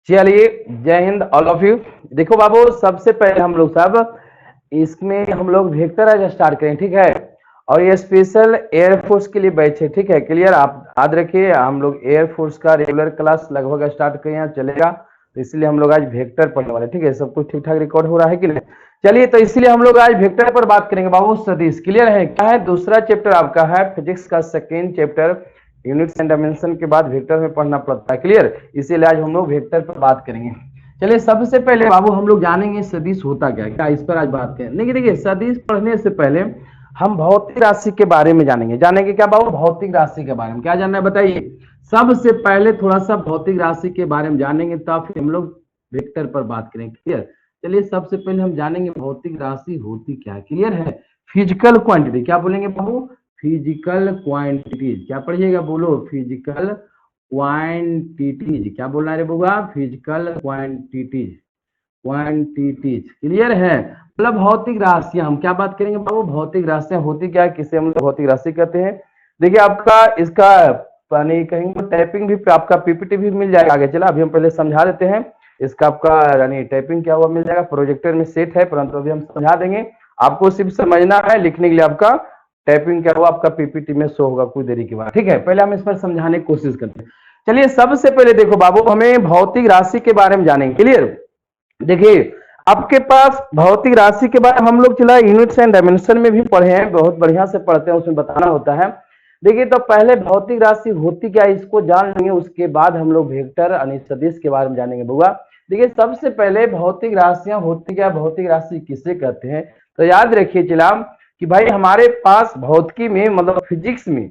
चलिए, जय Hind all of you. देखो बाबू, सबसे पहले हम लोग सब इसमें हम लोग वेक्टर आज स्टार्ट करें, ठीक है। और ये स्पेशल एयरफोर्स के लिए बैच है, ठीक है। क्लियर, आप याद रखिए, हम लोग एयरफोर्स का रेगुलर क्लास लगभग स्टार्ट करें, यहाँ चलेगा, तो इसलिए हम लोग आज वेक्टर पढ़ने वाले, ठीक है। सब कुछ ठीक ठाक रिकॉर्ड हो रहा है कि नहीं? चलिए, तो इसलिए हम लोग आज वेक्टर पर बात करेंगे बाबू। सदिश क्लियर है क्या? है दूसरा चैप्टर आपका है फिजिक्स का second chapter. Units and dimension के बाद वेक्टर में पढ़ना पड़ता है, क्लियर। इसीलिए आज हम लोग वेक्टर पर बात करेंगे। चलिए, सबसे पहले बाबू हम लोग जानेंगे सदिश होता क्या क्या, इस पर आज बात करें। देखिए देखिए, सदिश पढ़ने से पहले हम भौतिक राशि के बारे में जानेंगे क्या बाबू? भौतिक राशि के बारे में क्या जानना है बताइए। सबसे पहले थोड़ा सा भौतिक राशि के बारे में जानेंगे, तब फिर हम लोग वेक्टर पर बात करेंगे, क्लियर। चलिए, सबसे पहले हम जानेंगे भौतिक राशि होती क्या है, क्लियर है। फिजिकल क्वांटिटी, क्या बोलेंगे बाबू? Physical quantities. क्या पढ़िएगा, बोलो, फिजिकल क्वांटिटीज। क्या बोलना है रे बुआ? Physical quantities. क्वांटिटीज क्लियर है, मतलब भौतिक राशियां। हम क्या बात करेंगे बाबू? भौतिक राशियां होती क्या है, किसे हम भौतिक राशि कहते हैं। देखिए, आपका इसका यानी कहीं टाइपिंग भी आपका पीपीटी भी मिल जाएगा आगे। चला, अभी हम पहले समझा देते हैं इसका। आपका यानी टाइपिंग क्या हुआ मिल जाएगा, प्रोजेक्टर में सेट है, परंतु अभी हम समझा देंगे। आपको सिर्फ समझना है, लिखने के लिए आपका टाइपिंग क्या हुआ आपका पीपीटी में शो होगा कुछ देरी के बाद, ठीक है। पहले हम इस पर समझाने की कोशिश करते हैं। चलिए, सबसे पहले देखो बाबू, हमें भौतिक राशि के बारे में जानेंगे, क्लियर। देखिए, आपके पास भौतिक राशि के बारे में हम लोग चला यूनिट्स एंड डायमेंशन में भी पढ़े हैं, बहुत बढ़िया से पढ़ते हैं, उसमें बताना होता है। देखिए, तो पहले भौतिक राशि होती क्या है इसको जान लेंगे, उसके बाद हम लोग वेक्टर यानी सदिश के बारे में जानेंगे बुआ। देखिए, सबसे पहले भौतिक राशियां होती क्या, भौतिक राशि किसे कहते हैं। तो याद रखिए चला कि भाई हमारे पास भौतिकी में मतलब फिजिक्स में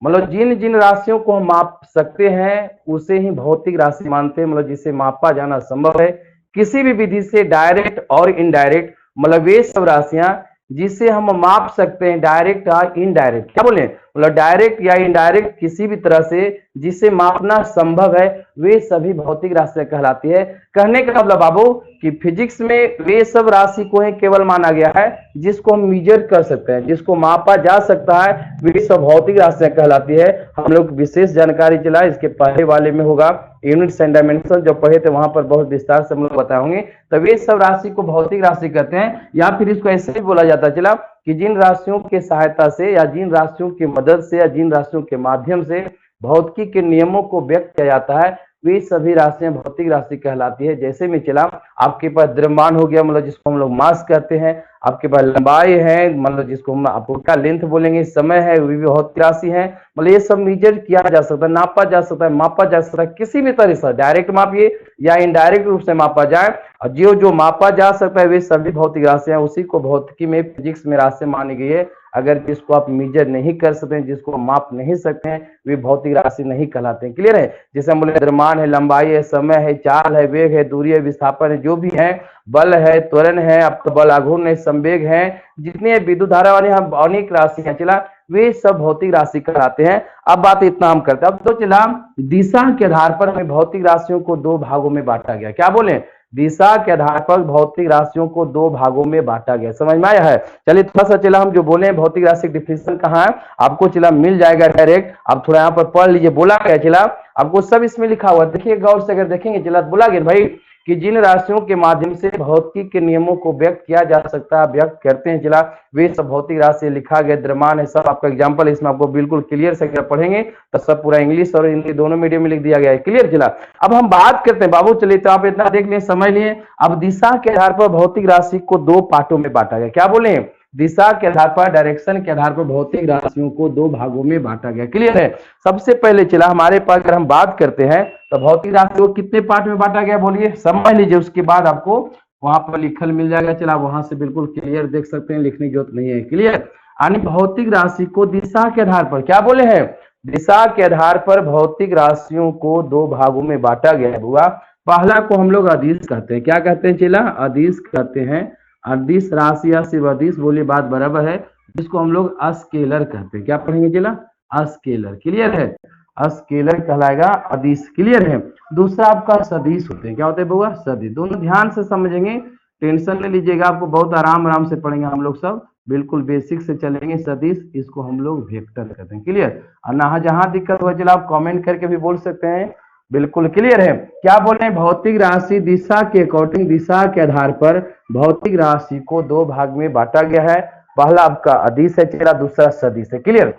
मतलब जिन जिन राशियों को हम माप सकते हैं उसे ही भौतिक राशि मानते हैं, मतलब जिसे मापा जाना संभव है किसी भी विधि से, डायरेक्ट और इनडायरेक्ट। मतलब वे सब राशियां जिसे हम माप सकते हैं डायरेक्ट या इनडायरेक्ट। क्या बोले? मतलब डायरेक्ट या इनडायरेक्ट किसी भी तरह से जिसे मापना संभव है, वे सभी भौतिक राशियां कहलाती है। कहने का मतलब बाबू कि फिजिक्स में वे सब राशि को ही केवल माना गया है जिसको हम मेजर कर सकते हैं, जिसको मापा जा सकता है, वे सब भौतिक राशियां कहलाती है। हम लोग विशेष जानकारी चला इसके पहले वाले में होगा, यूनिट्स एंड डायमेंशन जो पढ़े थे वहां पर बहुत विस्तार से हम लोग बताएंगे। तो वे सब राशि को भौतिक राशि कहते हैं, या फिर इसको ऐसे भी बोला जाता है चला कि जिन राशियों के सहायता से या जिन राशियों की मदद से या जिन राशियों के माध्यम से भौतिकी के नियमों को व्यक्त किया जाता है, वे सभी राशियां भौतिक राशि कहलाती है। जैसे में चला, आपके पास द्रव्यमान हो गया, मतलब जिसको हम लोग मास कहते हैं। आपके पास लंबाई है, मतलब जिसको हम आपको क्या लेंथ बोलेंगे। समय है, वे भी भौतिक राशि है। मतलब ये सब मेजर किया जा सकता है, नापा जा सकता है, मापा जा सकता है किसी भी तरह से, डायरेक्ट मापिए या इनडायरेक्ट रूप से मापा जाए। और जो जो मापा जा सकता है वे सभी भौतिक राशियां, उसी को भौतिकी में फिजिक्स में राशि मानी गई है। अगर जिसको आप मेजर नहीं कर सकते हैं, जिसको माप नहीं सकते हैं, वे भौतिक राशि नहीं कहलाते हैं। क्लियर है? जैसे हम बोले द्रव्यमान है, लंबाई है, समय है, चाल है, वेग है, दूरी है, विस्थापन है, जो भी है, बल है, त्वरण है, आपका बल आघूर्ण है, संवेग है, जितने विद्युत धारा वाले अनेक राशि है चला, वे सब भौतिक राशि कहलाते हैं। अब बात इतना हम करते हैं। अब तो चला, दिशा के आधार पर हमें भौतिक राशियों को दो भागों में बांटा गया। क्या बोले? दिशा के आधार पर भौतिक राशियों को दो भागों में बांटा गया। समझ में आया है? चलिए, थोड़ा सा चला हम जो बोले भौतिक राशि डिफिनेशन कहाँ है आपको चला मिल जाएगा डायरेक्ट। आप थोड़ा यहाँ पर पढ़ लीजिए, बोला गया चला आपको सब इसमें लिखा हुआ, देखिए गौर से अगर देखेंगे चला, बोला गया भाई कि जिन राशियों के माध्यम से भौतिकी के नियमों को व्यक्त किया जा सकता है, व्यक्त करते हैं चला, वे सब भौतिक राशि लिखा गया। द्रव्यमान है, सब आपका एग्जांपल इसमें आपको बिल्कुल क्लियर से पढ़ेंगे तो सब पूरा इंग्लिश और हिंदी दोनों मीडियम में लिख दिया गया है। क्लियर चला? अब हम बात करते हैं बाबू, चलिए तो आप इतना देख लिए, समझ लिए। अब दिशा के आधार पर भौतिक राशि को दो पार्टों में बांटा गया। क्या बोले? दिशा के आधार पर, डायरेक्शन के आधार पर भौतिक राशियों को दो भागों में बांटा गया। क्लियर है? सबसे पहले चला हमारे पास अगर हम बात करते हैं तो भौतिक राशि को कितने पार्ट में बांटा गया बोलिए, समझ लीजिए, उसके बाद आपको वहां पर लिखल मिल जाएगा। चला वहां से बिल्कुल क्लियर देख सकते हैं, लिखने की जरूरत नहीं है। क्लियर? यानी भौतिक राशि को दिशा के आधार पर, क्या बोले हैं, दिशा के आधार पर भौतिक राशियों को दो भागों में बांटा गया हुआ। पहला को हम लोग अदिश कहते हैं। क्या कहते हैं चला? अदिश कहते हैं। अदिश राशि या सिर्फ अदिश बोलिए, बात बराबर है, जिसको हम लोग अस्केलर कहते हैं। क्या पढ़ेंगे चला? अस्केलर। क्लियर है? अस्केलर कहलाएगा अदिश। क्लियर है? दूसरा आपका सदिश होते हैं। क्या होते हैं बुआ? सदिश। दोनों ध्यान से समझेंगे, टेंशन नहीं लीजिएगा, आपको बहुत आराम आराम से पढ़ेंगे हम लोग, सब बिल्कुल बेसिक से चलेंगे। सदिश, इसको हम लोग वेक्टर कहते हैं। क्लियर? और ना जहां दिक्कत हो चला आप कमेंट करके भी बोल सकते हैं, बिल्कुल क्लियर है। क्या बोल रहे हैं, भौतिक राशि दिशा के अकॉर्डिंग, दिशा के आधार पर भौतिक राशि को दो भाग में बांटा गया है। पहला आपका अदिश है चेला, दूसरा सदिश है। क्लियर।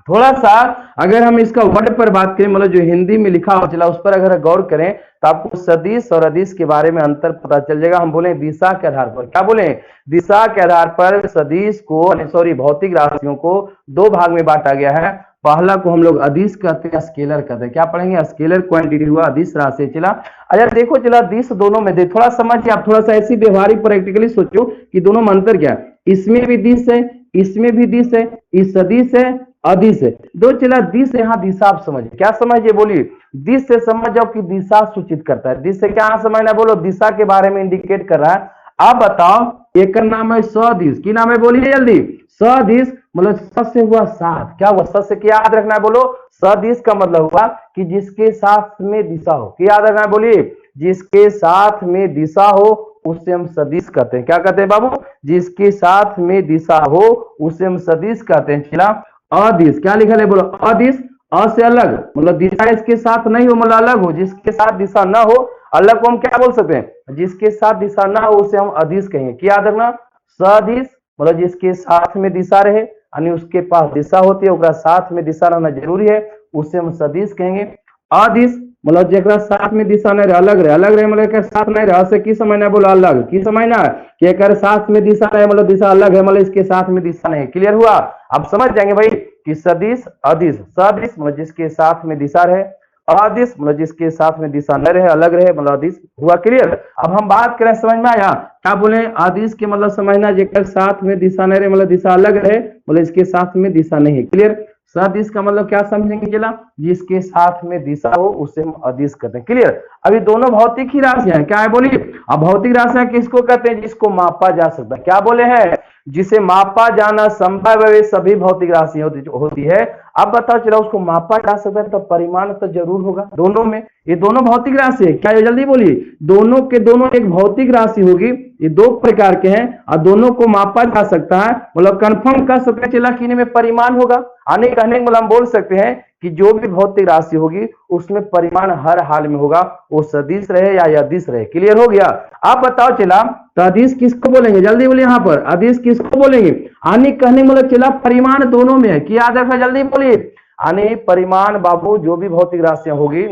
थोड़ा सा अगर हम इसका वर्ड पर बात करें, मतलब जो हिंदी में लिखा हो चला, उस पर अगर गौर करें तो आपको सदिश और अदिश के बारे में अंतर पता चल जाएगा। हम बोले दिशा के आधार पर, क्या बोले, दिशा के आधार पर सदिश को, सॉरी, भौतिक राशियों को दो भाग में बांटा गया है। पहला को हम लोग अदिश कहते हैं, स्केलर कहते हैं। क्या पढ़ेंगे, स्केलर क्वांटिटी हुआ, अदिश राशि चला। अच्छा देखो चला, दिश दोनों में दे, थोड़ा समझिए आप, थोड़ा सा ऐसी व्यवहारिक प्रैक्टिकली सोचो कि दोनों में अंतर क्या है। इसमें भी दिश है, इसमें भी दिश है, इस सदिश है, अदिश है। दो चला दिश, यहाँ दिशा आप समझिए, क्या समझिए बोलिए, दिश से समझ जाओ कि दिशा सूचित करता है। दिश से क्या समझना, बोलो, दिशा के बारे में इंडिकेट कर रहा है। आप बताओ, एक नाम है सदिश, की नाम है बोलिए जल्दी, सदिश, मतलब स से हुआ साथ, क्या हुआ, स से क्या याद रखना है, बोलो, सदिश का मतलब हुआ कि जिसके साथ में दिशा हो, क्या याद रखना है बोलिए, जिसके साथ में दिशा हो उसे हम सदिश कहते हैं। क्या कहते हैं बाबू, जिसके साथ में दिशा हो उसे हम सदिश कहते हैं। चला अदिश, क्या लिखा है बोलो, अदिश, अ से अलग, मतलब दिशा इसके साथ नहीं हो, मतलब अलग हो, जिसके साथ दिशा ना हो, अलग को हम क्या बोल सकते हैं, जिसके साथ दिशा ना हो उसे हम अदिश कहेंगे। क्या याद रखना, सदिश मतलब जिसके साथ में दिशा रहे, यानी उसके पास दिशा होती है, उसका साथ में दिशा रहना जरूरी है, उसे हम सदिश कहेंगे। अदिश मतलब जेकरा साथ में दिशा नहीं रहे, अलग रहे, अलग रहे मतलब साथ नहीं रहे, से की समझना, बोलो अलग, की समझना कि एक साथ में दिशा है, मतलब दिशा अलग है, मतलब इसके साथ में दिशा नहीं। क्लियर हुआ, आप समझ जाएंगे भाई कि सदिश अदिश, सदिश मतलब जिसके साथ में दिशा रहे, अदिश मतलब जिसके साथ में दिशा न रहे, अलग रहे, मतलब अदिश हुआ। क्लियर। अब हम बात करें, समझ में आया, क्या बोले, अदिश के मतलब समझना जेकर साथ में दिशा नहीं रहे, मतलब दिशा अलग रहे, मतलब इसके साथ में दिशा नहीं है। क्लियर। सदिश का मतलब क्या समझेंगे चला, जिसके साथ में दिशा हो उसे हम अदिश कहते हैं। क्लियर। अभी दोनों भौतिक ही राशियां हैं, क्या है बोलिए, अब भौतिक राशियां किसको कहते हैं, जिसको मापा जा सकता है। क्या बोले हैं, जिसे मापा जाना संभव है, वे सभी भौतिक राशि होती है। अब बताओ चलो, उसको मापा जा सकता है तो परिमाण तो जरूर होगा दोनों में, ये दोनों भौतिक राशि है। क्या ये जल्दी बोलिए, दोनों के दोनों एक भौतिक राशि होगी, ये दो प्रकार के हैं और दोनों को मापा जा सकता है, मतलब कंफर्म कर सकते हैं चला कि इनमें परिमाण होगा। आने कहने मतलब हम बोल सकते हैं कि जो भी भौतिक राशि होगी उसमें परिमाण हर हाल में होगा, वो सदिश रहे या अदिश रहे। क्लियर हो गया। आप बताओ चला, तो अदिश किसको बोलेंगे, जल्दी बोलिए, यहाँ पर अदिश किसको बोलेंगे, आने कहने मतलब चला परिमाण दोनों में है, क्या याद रखा, जल्दी बोलिए, आने परिमाण बाबू जो भी भौतिक राशियां होगी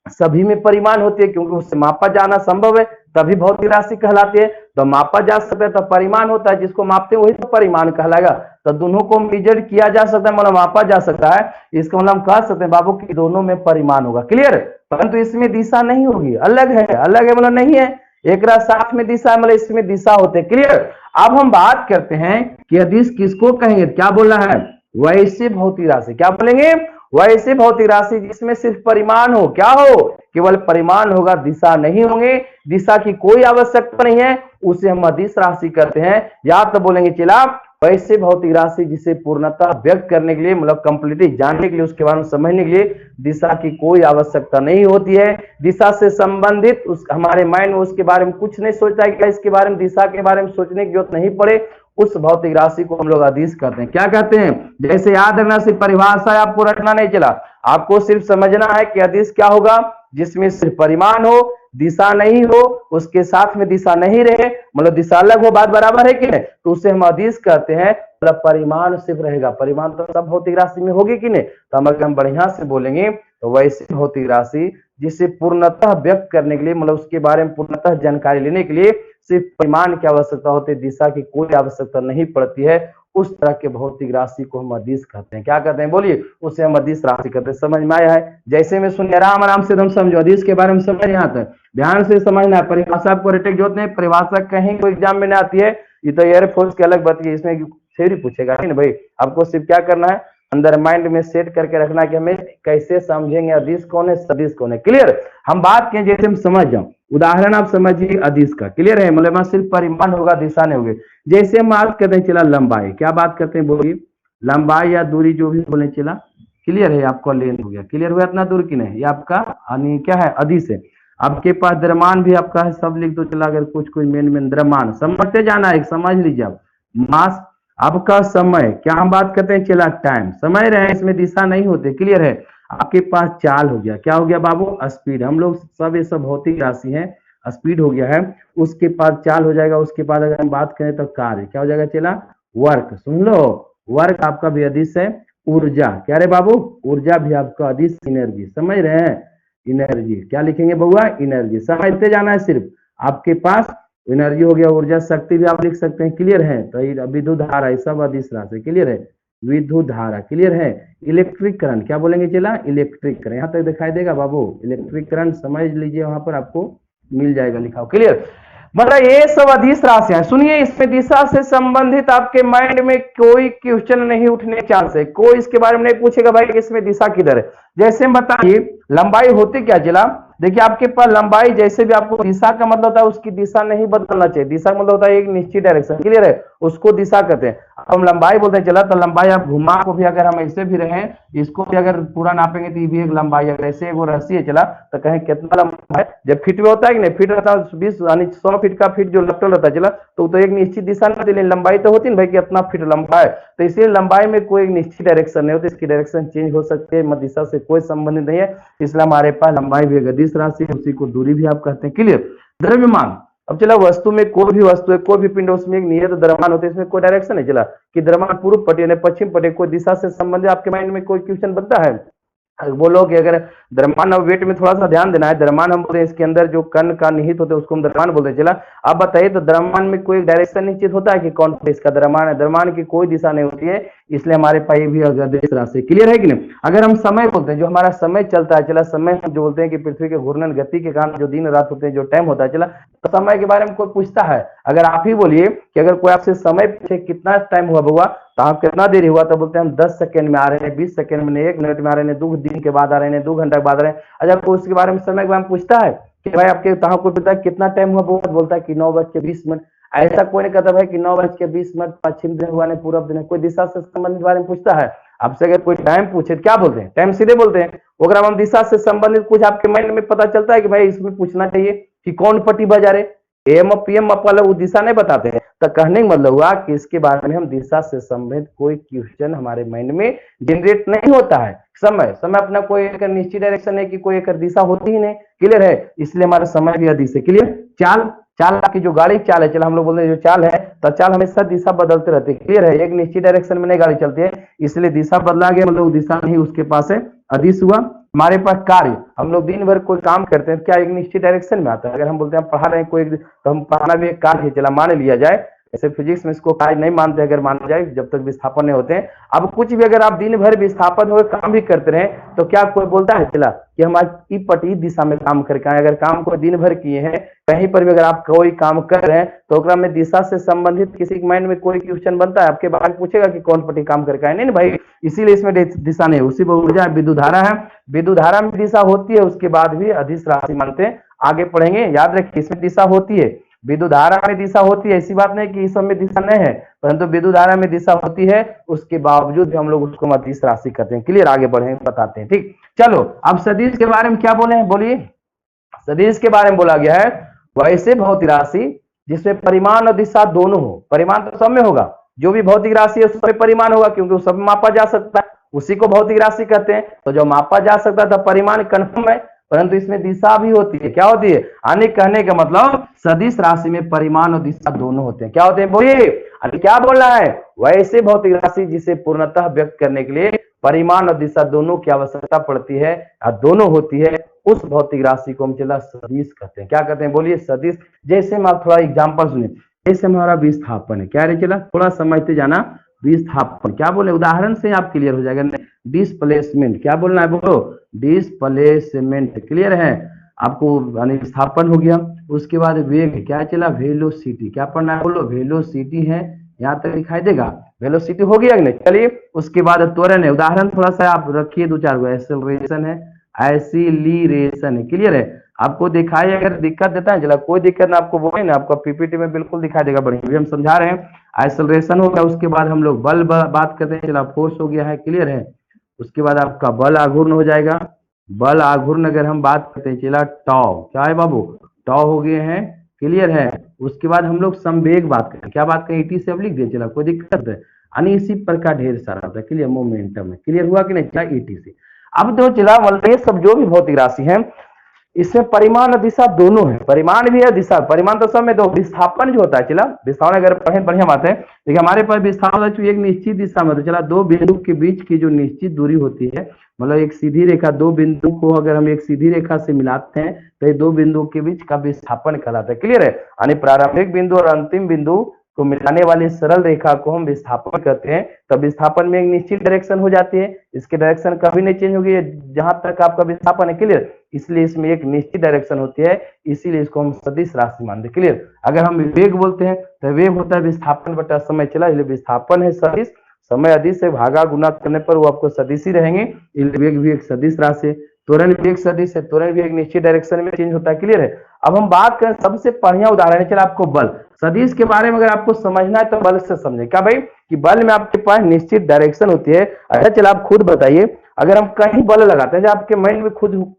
सभी में परिमाण होती है, क्योंकि उससे मापा जाना संभव है तभी भौतिक राशि कहलाती है। तो मापा जा सकता है तो परिमाण होता है, जिसको मापते हैं वही तो परिमाण कहलाएगा। तो दोनों को मेजर किया जा सकता है, मतलब मापा जा सकता है, इसका मतलब हम कह सकते हैं बाबू कि दोनों में परिमाण होगा। क्लियर। परंतु इसमें दिशा नहीं होगी, अलग है, अलग है मतलब नहीं है, एक साथ में दिशा मतलब इसमें दिशा होते हैं। क्लियर। अब हम बात करते हैं कि अदिश किसको कहेंगे, क्या बोलना है, वैसे भौतिक राशि, क्या बोलेंगे, वैसे भौतिक राशि जिसमें सिर्फ परिमाण हो, क्या हो, केवल परिमाण होगा, दिशा नहीं होंगे, दिशा की कोई आवश्यकता नहीं है, उसे हम अदिश राशि कहते हैं। या तो बोलेंगे चला, वैसे भौतिक राशि जिसे पूर्णतः व्यक्त करने के लिए, मतलब कंप्लीटली जानने के लिए, उसके बारे में समझने के लिए दिशा की कोई आवश्यकता नहीं होती है। दिशा से संबंधित उस हमारे माइंड में उसके बारे में कुछ नहीं सोचता है, क्या इसके बारे में, दिशा के बारे में सोचने की जरूरत नहीं पड़े, उस भौतिक राशि को हम लोग अदिश कहते हैं। क्या कहते हैं, जैसे याद रखना, सिर्फ परिभाषा आपको रखना नहीं चला, आपको सिर्फ समझना है कि अदिश क्या होगा, जिसमें सिर्फ परिमाण हो, दिशा नहीं हो, उसके साथ में दिशा नहीं रहे, मतलब दिशा अलग हो, बात बराबर है कि नहीं, तो उसे हम अदिश कहते हैं। मतलब परिमाण सिर्फ रहेगा, परिमाण तो सब भौतिक राशि में होगी कि नहीं, तो अगर हम बढ़िया से बोलेंगे तो वैसे भौतिक राशि जिसे पूर्णतः व्यक्त करने के लिए, मतलब उसके बारे में पूर्णतः जानकारी लेने के लिए सिर्फ परिमाण की आवश्यकता होती है, दिशा की कोई आवश्यकता नहीं पड़ती है, उस तरह के भौतिक राशि को हम अदिश कहते हैं। क्या कहते हैं बोलिए, उसे हम अदिश राशि कहते हैं। समझ में आया है, जैसे में सुनिए, आराम आराम से एकदम समझो, अदिश के बारे में समझ यहाँ तक ध्यान से समझना है। परिभाषा आपको रिटेक जोत नहीं, परिभाषा कहीं कोई एग्जाम में नहीं आती है, ये तो एयरफोर्स की अलग बात है, इसमें थ्योरी पूछेगा नहीं भाई, आपको सिर्फ क्या करना है, अंदर माइंड में सेट करके रखना कि हमें कैसे समझेंगे अदिश कौन है, सदिश कौन है। क्लियर। हम बात करें जैसे हम समझ जाओ, उदाहरण आप समझिए अदिश का। क्लियर है, मतलब सिर्फ परिमाण होगा, दिशा नहीं होगी। जैसे हम बात करते हैं चला लंबाई, क्या बात करते हैं बोलिए, लंबाई या दूरी जो भी बोले चला। क्लियर है, आपका लेंथ हो गया, क्लियर हुआ इतना दूर की नहीं, ये आपका क्या है, अदिश है। आपके पास द्रव्यमान भी आपका है, सब लिख दो चला, अगर कुछ कोई मेन द्रव्यमान समझते जाना है, समझ लीजिए आप। मास, आपका समय, क्या हम बात करते हैं चला टाइम, समय रहे, इसमें दिशा नहीं होते। क्लियर है। आपके पास चाल हो गया, क्या हो गया बाबू, स्पीड। हम लोग सब ये सब भौतिक राशि है, स्पीड हो गया है, उसके बाद चाल हो जाएगा, उसके बाद अगर हम बात करें तो कार्य क्या हो जाएगा चला, वर्क। सुन लो, वर्क आपका भी अदिश है, ऊर्जा क्या रे बाबू, ऊर्जा भी आपका अदिश, एनर्जी, समझ रहे हैं, एनर्जी क्या लिखेंगे बउआ, एनर्जी, समझते जाना है सिर्फ। आपके पास एनर्जी हो गया, ऊर्जा, शक्ति भी आप लिख सकते हैं, क्लियर है। तो ये विद्युत धारा, ये सब अदिश राशि, क्लियर है, विद्युत धारा, क्लियर है। इलेक्ट्रिक करंट क्या बोलेंगे चला, इलेक्ट्रिक करंट, यहाँ तक दिखाई देगा बाबू, इलेक्ट्रिक करंट समझ लीजिए, वहां पर आपको मिल जाएगा लिखा हो, क्लियर। मतलब ये सब अदिश राशियां, सुनिए इसमें दिशा से संबंधित आपके माइंड में कोई क्वेश्चन नहीं उठने चांस है, कोई इसके बारे में नहीं पूछेगा भाई इसमें दिशा किधर है। जैसे बताइए लंबाई होती क्या चला, देखिए आपके पास लंबाई, जैसे भी आपको दिशा का मतलब होता है उसकी दिशा नहीं बदलना चाहिए, दिशा का मतलब होता है एक निश्चित डायरेक्शन, क्लियर है, उसको दिशा कहते हैं। हम लंबाई बोलते हैं चला, तो लंबाई आप घुमा को भी अगर हम ऐसे भी रहे, इसको भी अगर पूरा नापेंगे तो ये भी एक लंबाई, अगर ऐसे वो रस्सी है चला तो कहें कितना लंबा है, जब फीट में होता है कि नहीं, फीट रहता है 20 यानी 100 फीट का फीट जो लपटल रहता है चला, तो एक निश्चित दिशा नहीं होती, लंबाई तो होती है भाई कितना फीट लंबा है, तो इसलिए लंबाई में कोई निश्चित डायरेक्शन नहीं होती, इसकी डायरेक्शन चेंज हो सकती है, दिशा से कोई संबंध नहीं है, इसलिए हमारे पास लंबाई भी अदिश राशि, उसी को दूरी भी आप कहते हैं, क्लियर। द्रव्यमान, अब चला वस्तु में कोई भी वस्तु है, कोई भी पिंड, उसमें एक नियत द्रव्यमान होता है, इसमें कोई डायरेक्शन है चला कि द्रव्यमान पूर्व पटे यानी पश्चिम पटे, कोई दिशा से संबंधित आपके माइंड में कोई क्वेश्चन बनता है, बोलो कि अगर द्रव्यमान और वेट में थोड़ा सा ध्यान देना है, द्रव्यमान हम बोलते हैं इसके अंदर जो कण का निहित होता है उसको हम द्रव्यमान बोलते हैं चला। अब बताइए तो द्रव्यमान में कोई डायरेक्शन निश्चित होता है कि कौन इसका द्रव्यमान है, द्रव्यमान की कोई दिशा नहीं होती है, इसलिए हमारे पास ये भी अदिश राशि, क्लियर है कि नहीं। अगर हम समय बोलते हैं, जो हमारा समय चलता है चला, समय हम जो बोलते हैं कि पृथ्वी के घूर्णन गति के कारण जो दिन रात होते हैं, जो टाइम होता है चला, तो समय के बारे में कोई पूछता है, अगर आप ही बोलिए कि अगर कोई आपसे समय पूछे कितना टाइम हुआ बउआ, तो आप कितना देरी हुआ, तो बोलते हैं हम 10 सेकंड में आ रहे हैं, 20 सेकंड में, 1 मिनट में आ रहे हैं, 2 दिन के बाद आ रहे हैं, 2 घंटे के बाद आ रहे हैं। अच्छा कोई उसके बारे में समय के बारे में पूछता है कि भाई आपके तहाँ कोई पता है कितना टाइम हुआ, बहुत बोलता है कि 9:20। ऐसा कोई नहीं कहता भाई कि 9:20 पश्चिम दिन हुआ, नहीं पूरब दिन, कोई दिशा से संबंधित बारे में पूछता है आपसे। अगर कोई टाइम पूछे क्या बोलते हैं, टाइम सीधे बोलते हैं। अगर हम दिशा से संबंधित कुछ आपके माइंड में पता चलता है कि भाई इसमें पूछना चाहिए कि कौन पट्टी बजा रहे, एम पीएम वाला वो दिशा नहीं बताते हैं, तो कहने का मतलब हुआ कि इसके बारे में हम दिशा से संबंधित कोई क्वेश्चन हमारे माइंड में जनरेट नहीं होता है। समय, समय अपना कोई एक निश्चित डायरेक्शन है कि कोई एक दिशा होती ही नहीं, क्लियर है, इसलिए हमारा समय भी अदिश है, क्लियर। चाल, चाल की जो गाड़ी चाल है चलो हम लोग बोलते हैं जो चाल है, तो चाल हमेशा दिशा बदलते रहती है, क्लियर है, एक निश्चित डायरेक्शन में नहीं गाड़ी चलती है, इसलिए दिशा बदला गया मतलब दिशा नहीं उसके पास है, अदिश हुआ। हमारे पास कार्य, हम लोग दिन भर कोई काम करते हैं क्या एक निश्चित डायरेक्शन में आता है, अगर हम बोलते हैं पढ़ा रहे हैं कोई, तो हम पढ़ाना भी एक कार्य है चला, मान लिया जाए, ऐसे फिजिक्स में इसको कार्य नहीं मानते अगर माना जाए जब तक विस्थापन नहीं होते हैं। अब कुछ भी अगर आप दिन भर विस्थापन हो काम भी करते रहे तो क्या कोई बोलता है चला कि हम आज ई पटी दिशा में काम करके आए, अगर काम को दिन भर किए हैं, कहीं पर भी अगर आप कोई काम कर रहे हैं तो ओकरा में दिशा से संबंधित किसी के माइंड में कोई क्वेश्चन बनता है, आपके बारे में पूछेगा कि कौन पटी काम करके आए, नहीं भाई, इसीलिए इसमें दिशा नहीं, उसी पर ऊर्जा विद्युत धारा है, विद्युत धारा में दिशा होती है, उसके बाद भी अदिश राशि मानते हैं। आगे पढ़ेंगे, याद रखिए इसमें दिशा होती है, विद्युत धारा में दिशा होती है, ऐसी बात नहीं कि इस सब में दिशा नहीं है, परंतु विद्युत धारा में दिशा होती है, उसके बावजूद भी हम लोग उसको अदिश राशि कहते हैं, क्लियर। आगे बढ़ेंगे बताते हैं, ठीक। चलो अब सदिश के बारे में क्या बोले हैं, बोलिए। सदिश के बारे में बोला गया है वैसे भौतिक राशि जिसमें परिमाण और दिशा दोनों हो, परिमाण तो सब में होगा, जो भी भौतिक राशि है उसमें परिमाण होगा क्योंकि उस सब में मापा जा सकता है, उसी को भौतिक राशि कहते हैं। तो जो मापा जा सकता था परिमाण कन्फर्म है, परंतु इसमें दिशा भी होती है, क्या होती है, आने कहने का मतलब सदिश राशि में परिमाण और दिशा दोनों होते हैं, क्या होते हैं बोलिए। अरे क्या बोल रहा है, वैसे भौतिक राशि जिसे पूर्णतः व्यक्त करने के लिए परिमाण और दिशा दोनों की आवश्यकता पड़ती है, दोनों होती है, उस भौतिक राशि को हम चला सदिश कहते हैं, क्या कहते हैं बोलिए, सदिश। जैसे हम आप थोड़ा एग्जाम्पल सुने, जैसे हमारा विस्थापन है, क्या रे चला थोड़ा समझते जाना, विस्थापन क्या बोले, उदाहरण से आप क्लियर हो जाएगा। डिस्प्लेसमेंट क्या बोलना है बोलो, डिस्प्लेसमेंट, क्लियर है आपको, विस्थापन हो गया। उसके बाद वेग क्या चला, वेलोसिटी, क्या पढ़ना है बोलो, वेलोसिटी है, यहाँ तक दिखाई देगा, वेलोसिटी हो गया कि नहीं। चलिए उसके बाद त्वरण है, उदाहरण थोड़ा सा आप रखिए 2-4 गो, एक्सेलरेशन है, एसिलिरेशन है, क्लियर है। आपको दिखाई अगर दिक्कत देता है चला कोई दिक्कत ना, आपको वो है ना आपको पीपीटी में बिल्कुल दिखाई देगा, बढ़िया हम समझा रहे हैं। एक्सेलरेशन हो गया, उसके बाद हम लोग बल बात करते हैं चला, फोर्स हो गया है, क्लियर है। उसके बाद आपका बल आघूर्ण हो जाएगा, बल आघूर्ण अगर हम बात करते हैं चला टॉ, क्या है बाबू, टॉ हो गए हैं, क्लियर है। उसके बाद हम लोग संवेग बात करें, क्या बात करें, ईटी से अब लिख दिए चला कोई दिक्कत है, यानी इसी प्रकार ढेर सारा होता है, क्लियर, मोमेंटम है, क्लियर हुआ कि नहीं, क्या ईटी से। अब जो चला मतलब ये सब जो भी भौतिक राशि है इसमें परिमाण और दिशा दोनों है, परिमाण भी है दिशा। परिमाण तो सब में दो, विस्थापन जो होता है चला विस्थापन अगर पढ़े बढ़िया बात है। देखिए हमारे पास विस्थापन एक निश्चित दिशा में, तो चला दो बिंदु के बीच की जो निश्चित दूरी होती है, मतलब एक सीधी रेखा, दो बिंदु को अगर हम एक सीधी रेखा से मिलाते हैं तो ये दो बिंदुओं के बीच का विस्थापन कहलाता है। क्लियर है, यानी प्रारंभिक बिंदु और अंतिम बिंदु को मिलाने वाली सरल रेखा को हम विस्थापन कहते हैं। तब विस्थापन में एक निश्चित डायरेक्शन हो जाती है, इसकी डायरेक्शन कभी नहीं चेंज होगी जहां तक आपका विस्थापन है। क्लियर, इसलिए इसमें एक निश्चित डायरेक्शन होती है, इसीलिए इसको हम सदिश राशि मानते हैं। क्लियर, अगर हम वेग बोलते हैं तो वेग होता है विस्थापन बटा समय चला, इसलिए विस्थापन है सदिश, समय अदिश से भागा गुना करने पर वो आपको सदिश ही रहेंगे, वेग भी एक सदिश राशि है। त्वरण भी एक सदिश है, त्वरण भी एक निश्चित डायरेक्शन में चेंज होता है। क्लियर है, अब हम बात करें सबसे बढ़िया उदाहरण है चला आपको बल। सदिश के बारे में अगर आपको समझना है तो बल से समझे क्या भाई, कि बल में आपके पास निश्चित डायरेक्शन होती है। अच्छा चला आप खुद बताइए, अगर हम कहीं बल लगाते हैं, जो आपके माइंड में खुद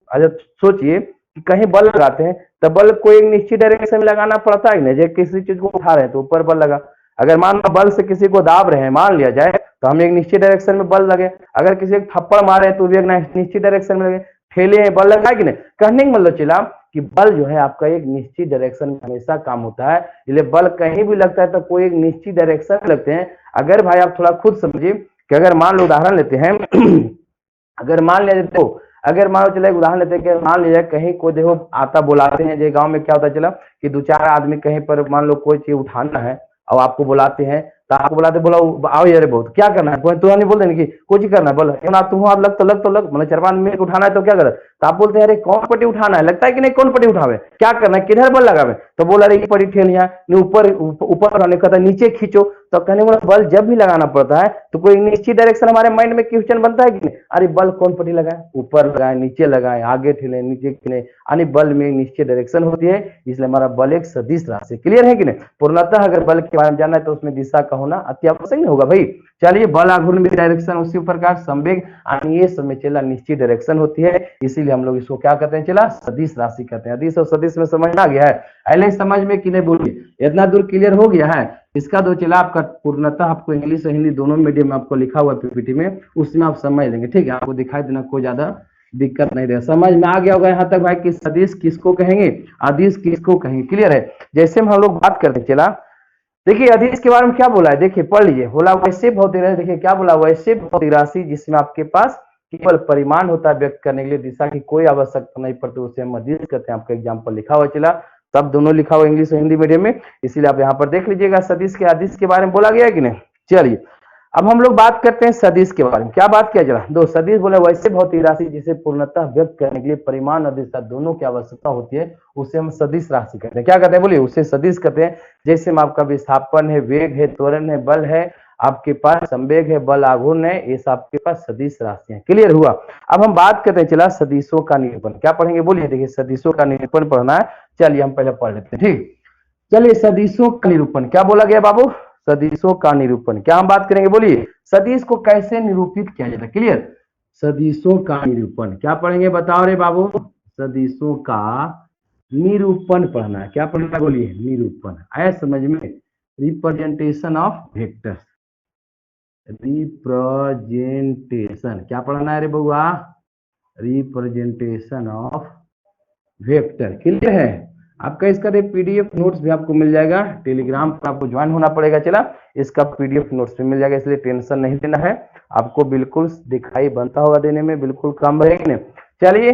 सोचिए कि कहीं बल लगाते हैं तो बल को एक निश्चित डायरेक्शन में लगाना पड़ता है नहीं, जैसे किसी चीज को उठा रहे हैं तो ऊपर बल लगा, अगर मान लो बल से किसी को दाब रहे हैं मान लिया जाए तो हम एक निश्चित डायरेक्शन में बल लगे, अगर किसी को थप्पड़ मारे तो भी एक निश्चित डायरेक्शन में लगे, ठेले हैं बल लगा कि नहीं। कहने का मतलब चला कि बल जो है आपका एक निश्चित डायरेक्शन में हमेशा काम होता है, इसलिए बल कहीं भी लगता है तो कोई एक निश्चित डायरेक्शन में लगते हैं। अगर भाई आप थोड़ा खुद समझिए कि अगर मान लो उदाहरण लेते हैं अगर मान लिया देखो, अगर मान लो चला एक उदाहरण लेते हैं कि मान लिया कहीं कोई देखो आता बुलाते हैं, जो गांव में क्या होता है चला कि दो चार आदमी कहीं पर मान लो कोई चीज उठाना है और आपको बुलाते हैं, तो आपको बुलाते बोला आओ यार बहुत क्या करना है, तो नहीं बोलते नहीं कि कुछ करना है, बोलो ना तुम आप लग तो लग मतलब 4-5 मिनट उठाना है तो क्या करे, तो आप बोलते हैं अरे कौन पट्टी उठाना है, लगता है कि नहीं कौन पट्टी उठावे, क्या करना है, किधर बल लगावे, तो बोला अरे ये पट्टी ठेल यहाँ ऊपर ऊपर उठाने का नीचे खींचो। तो कहने वाला बल जब भी लगाना पड़ता है तो कोई निश्चित डायरेक्शन हमारे माइंड में क्वेश्चन बनता है कि नहीं, अरे बल कौन पट्टी लगाए, ऊपर लगाए नीचे लगाए आगे ठेले नीचे खींचे, यानी बल में निश्चित डायरेक्शन होती है, इसलिए हमारा बल एक सदिश राशि। क्लियर है कि नहीं, पूर्णतः अगर बल के बारे में जानना है तो उसमें दिशा का होना अति आवश्यक नहीं होगा भाई। चलिए बल आघूर्ण में डायरेक्शन उसी प्रकार संवेग ये सब में चला निश्चित डायरेक्शन होती है, इसीलिए हम लोग इसको क्या कहते हैं चला सदिश राशि कहते हैं। अदिश और सदिश में समझ आ गया है, पहले समझ में कि नहीं बोलिए, इतना दूर क्लियर हो गया है। इसका दो चला आपका पूर्णतः आपको इंग्लिश और हिंदी दोनों मीडियम में आपको लिखा हुआ पीपीटी में, उसमें आप समझ लेंगे। ठीक है, आपको दिखाई देना कोई ज्यादा दिक्कत नहीं रहे, समझ में आ गया होगा यहाँ तक भाई कि सदिश किसको कहेंगे अदिश किसको कहेंगे। क्लियर है, जैसे हम लोग बात करते हैं चला देखिए अदिश के बारे में क्या बोला है, देखिए पढ़ लीजिए, बोला वैसे भौतिक राशि, देखिए क्या बोला वैसे भौतिक राशि जिसमें आपके पास केवल परिमाण होता है, व्यक्त करने के लिए दिशा की कोई आवश्यकता नहीं पड़ती, उसे हम अदिश कहते हैं। आपका एग्जाम्पल लिखा हुआ चला, तब दोनों लिखा हुआ इंग्लिश और हिंदी मीडियम में, इसीलिए आप यहाँ पर देख लीजिएगा सदिश के अदिश के बारे में बोला गया है कि नहीं। चलिए अब हम लोग बात करते हैं सदिश के बारे में, क्या बात किया जरा दो सदिश बोले वैसे भौतिक राशि जिसे पूर्णतः व्यक्त करने के लिए परिमाण और दिशा दोनों की आवश्यकता होती है, उसे हम सदिश राशि कहते हैं। क्या कहते हैं बोलिए, उसे सदिश कहते हैं। जैसे में आपका विस्थापन है, वेग है, त्वरण है, बल है, आपके पास संवेग है, बल आघूर्ण है, ये सब आपके पास सदिश राशि है। क्लियर हुआ। अब हम बात करते हैं चला सदिशों का निरूपण, क्या पढ़ेंगे बोलिए, देखिए सदिशों का निरूपण पढ़ना है, चलिए हम पहले पढ़ लेते हैं। ठीक, चलिए सदिशों का निरूपण क्या बोला गया बाबू, सदिशों का निरूपण क्या हम बात करेंगे बोलिए, सदिश को कैसे निरूपित किया जाता है। क्लियर, सदिशों का निरूपण क्या पढ़ेंगे बताओ रे बाबू, सदिशों का निरूपण पढ़ना है, क्या पढ़ना बोलिए निरूपण, आया समझ में, रिप्रेजेंटेशन ऑफ वेक्टर्स, रिप्रेजेंटेशन क्या पढ़ना है रे बउआ, रिप्रेजेंटेशन ऑफ वेक्टर। क्लियर है, आपका इसका पीडीएफ नोट्स भी आपको मिल जाएगा, टेलीग्राम पर आपको ज्वाइन होना पड़ेगा चला, इसका पीडीएफ नोट्स भी मिल जाएगा, इसलिए टेंशन नहीं लेना है आपको, बिल्कुल दिखाई बनता होगा देने में, बिल्कुल कम रहेगा। चलिए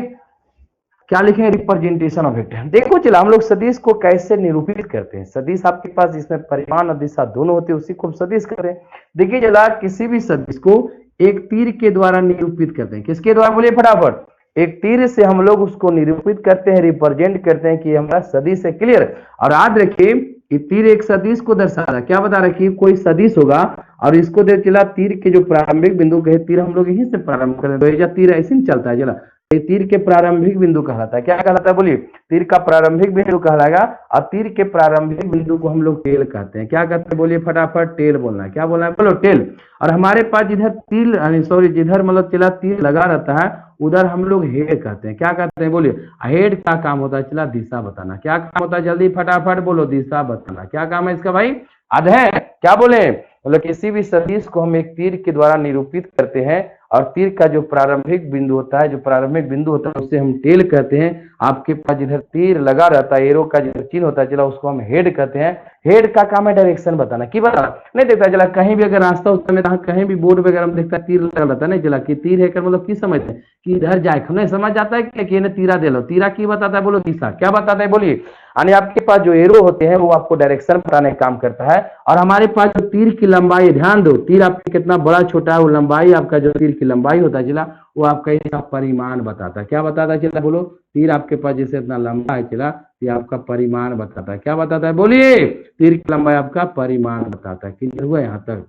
क्या लिखेंगे, रिप्रेजेंटेशन ऑफ वेक्टर। देखो चला हम लोग सदिश को कैसे निरूपित करते हैं, सदिश आपके पास जिसमें परिमाण और दिशा दोनों होते हैं उसी को सदिश करें। देखिए चला किसी भी सदिश को एक तीर के द्वारा निरूपित करते हैं, किसके द्वारा बोलिए फटाफट, एक तीर से हम लोग उसको निरूपित करते हैं, रिप्रेजेंट करते हैं कि हमारा सदिश है। क्लियर, और याद रखिए ये तीर एक सदिश को दर्शा रहा है, क्या बता रखिए कोई सदिश होगा और इसको दे चला तीर के जो प्रारंभिक बिंदु कहे, तीर हम लोग यहीं से प्रारंभ करें तो तीर ऐसे ही चलता है चला, ये तीर के प्रारंभिक बिंदु कहलाता है, क्या कहलाता है बोलिए, तीर का प्रारंभिक बिंदु कहलाएगा, और तीर के प्रारंभिक बिंदु को हम लोग टेल कहते हैं। क्या कहते हैं बोलिए फटाफट, टेल बोलना है, क्या बोलना है बोलो टेल। और हमारे पास जिधर तीर सॉरी जिधर मतलब चला तीर लगा रहता है उधर हम लोग हेड कहते हैं, क्या कहते हैं बोलिए, हेड का काम होता है चला दिशा बताना, क्या काम होता है जल्दी फटाफट बोलो, दिशा बताना, क्या काम है इसका भाई, आध है क्या बोले, मतलब किसी भी सदिश को हम एक तीर के द्वारा निरूपित करते हैं और तीर का जो प्रारंभिक बिंदु होता है उसे हम टेल कहते हैं। आपके पास जिधर तीर लगा रहता है, एरो का जो चिन्ह होता है चला, उसको हम हेड कहते हैं। हेड का काम है डायरेक्शन बताना। की बता नहीं देखता चला कहीं भी अगर रास्ता उस समय कहीं भी बोर्ड वगैरह में देखता तीर लगा रहता है, नहीं चला कि तीर है कर मतलब की समझते हैं कि इधर जाए, नहीं समझ जाता है कि तीरा दे लो। तीरा की बताता है बोलो, दिशा क्या बताता है बोलिए। यानी आपके पास जो एरो होते हैं वो आपको डायरेक्शन बताने का काम करता है। और हमारे पास जो तीर की लंबाई, ध्यान दो तीर आपका कितना बड़ा छोटा है, वो लंबाई आपका जो तीर की लंबाई होता है चला, वो आपका इसका परिमाण बताता है। क्या बताता है चला बोलो, तीर आपके पास जैसे इतना लंबा है चला, ये आपका परिमाण बताता है। क्या बताता है बोलिए, तीर की लंबाई आपका परिमाण बताता है। क्लियर हुआ यहाँ तक?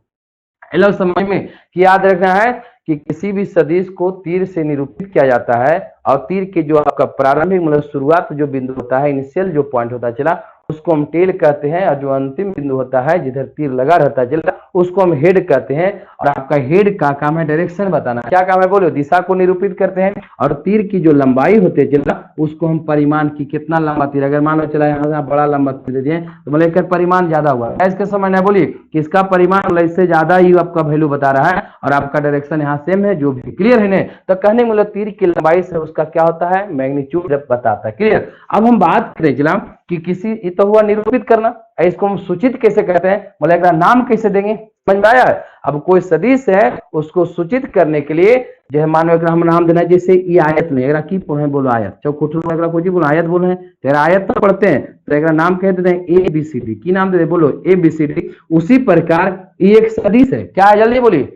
हेलो, समझ में कि याद रखना है कि किसी भी सदिश को तीर से निरूपित किया जाता है, और तीर के जो आपका प्रारंभिक मतलब शुरुआत जो बिंदु होता है, इनिशियल जो पॉइंट होता है चला, उसको हम टेल कहते हैं। और जो अंतिम बिंदु होता है जिधर तीर लगा रहता है चला, उसको हम हेड कहते हैं। और आपका हेड का काम है डायरेक्शन बताना। क्या काम है बोलो, दिशा को निरूपित करते हैं। और तीर की जो लंबाई होती है चला, उसको हम परिमाण की कितना लंबा तीर, अगर मान लो चला यहाँ बड़ा लंबा तीर दे दिए तो मतलब इसका परिमाण ज्यादा हुआ, इसके समझना बोलिए कि इसका परिमाण मतलब इससे ज्यादा ही आपका वैल्यू बता रहा है, और आपका डायरेक्शन यहाँ सेम है जो भी। क्लियर है ना? तो कहने मतलब तीर की लंबाई से उसका क्या होता है, मैग्नीट्यूड बताता है। क्लियर? अब हम बात करें चला कि किसी, ये तो हुआ निरूपित करना, इसको हम सूचित कैसे कहते हैं, मतलब नाम कैसे देंगे, समझ में आया? अब कोई सदिश है उसको सूचित करने के लिए जो है मानो एक हम नाम देना, जैसे ये आयत में एक की पढ़े बोलो आयत, चौकुट को जी बोलो आयत बोलो है, तेरा आयत तो पढ़ते हैं तो एक नाम कह देते हैं ABCD। की नाम देते बोलो ABCD। उसी प्रकार ये एक सदिश है। क्या है जल्दी बोलिए,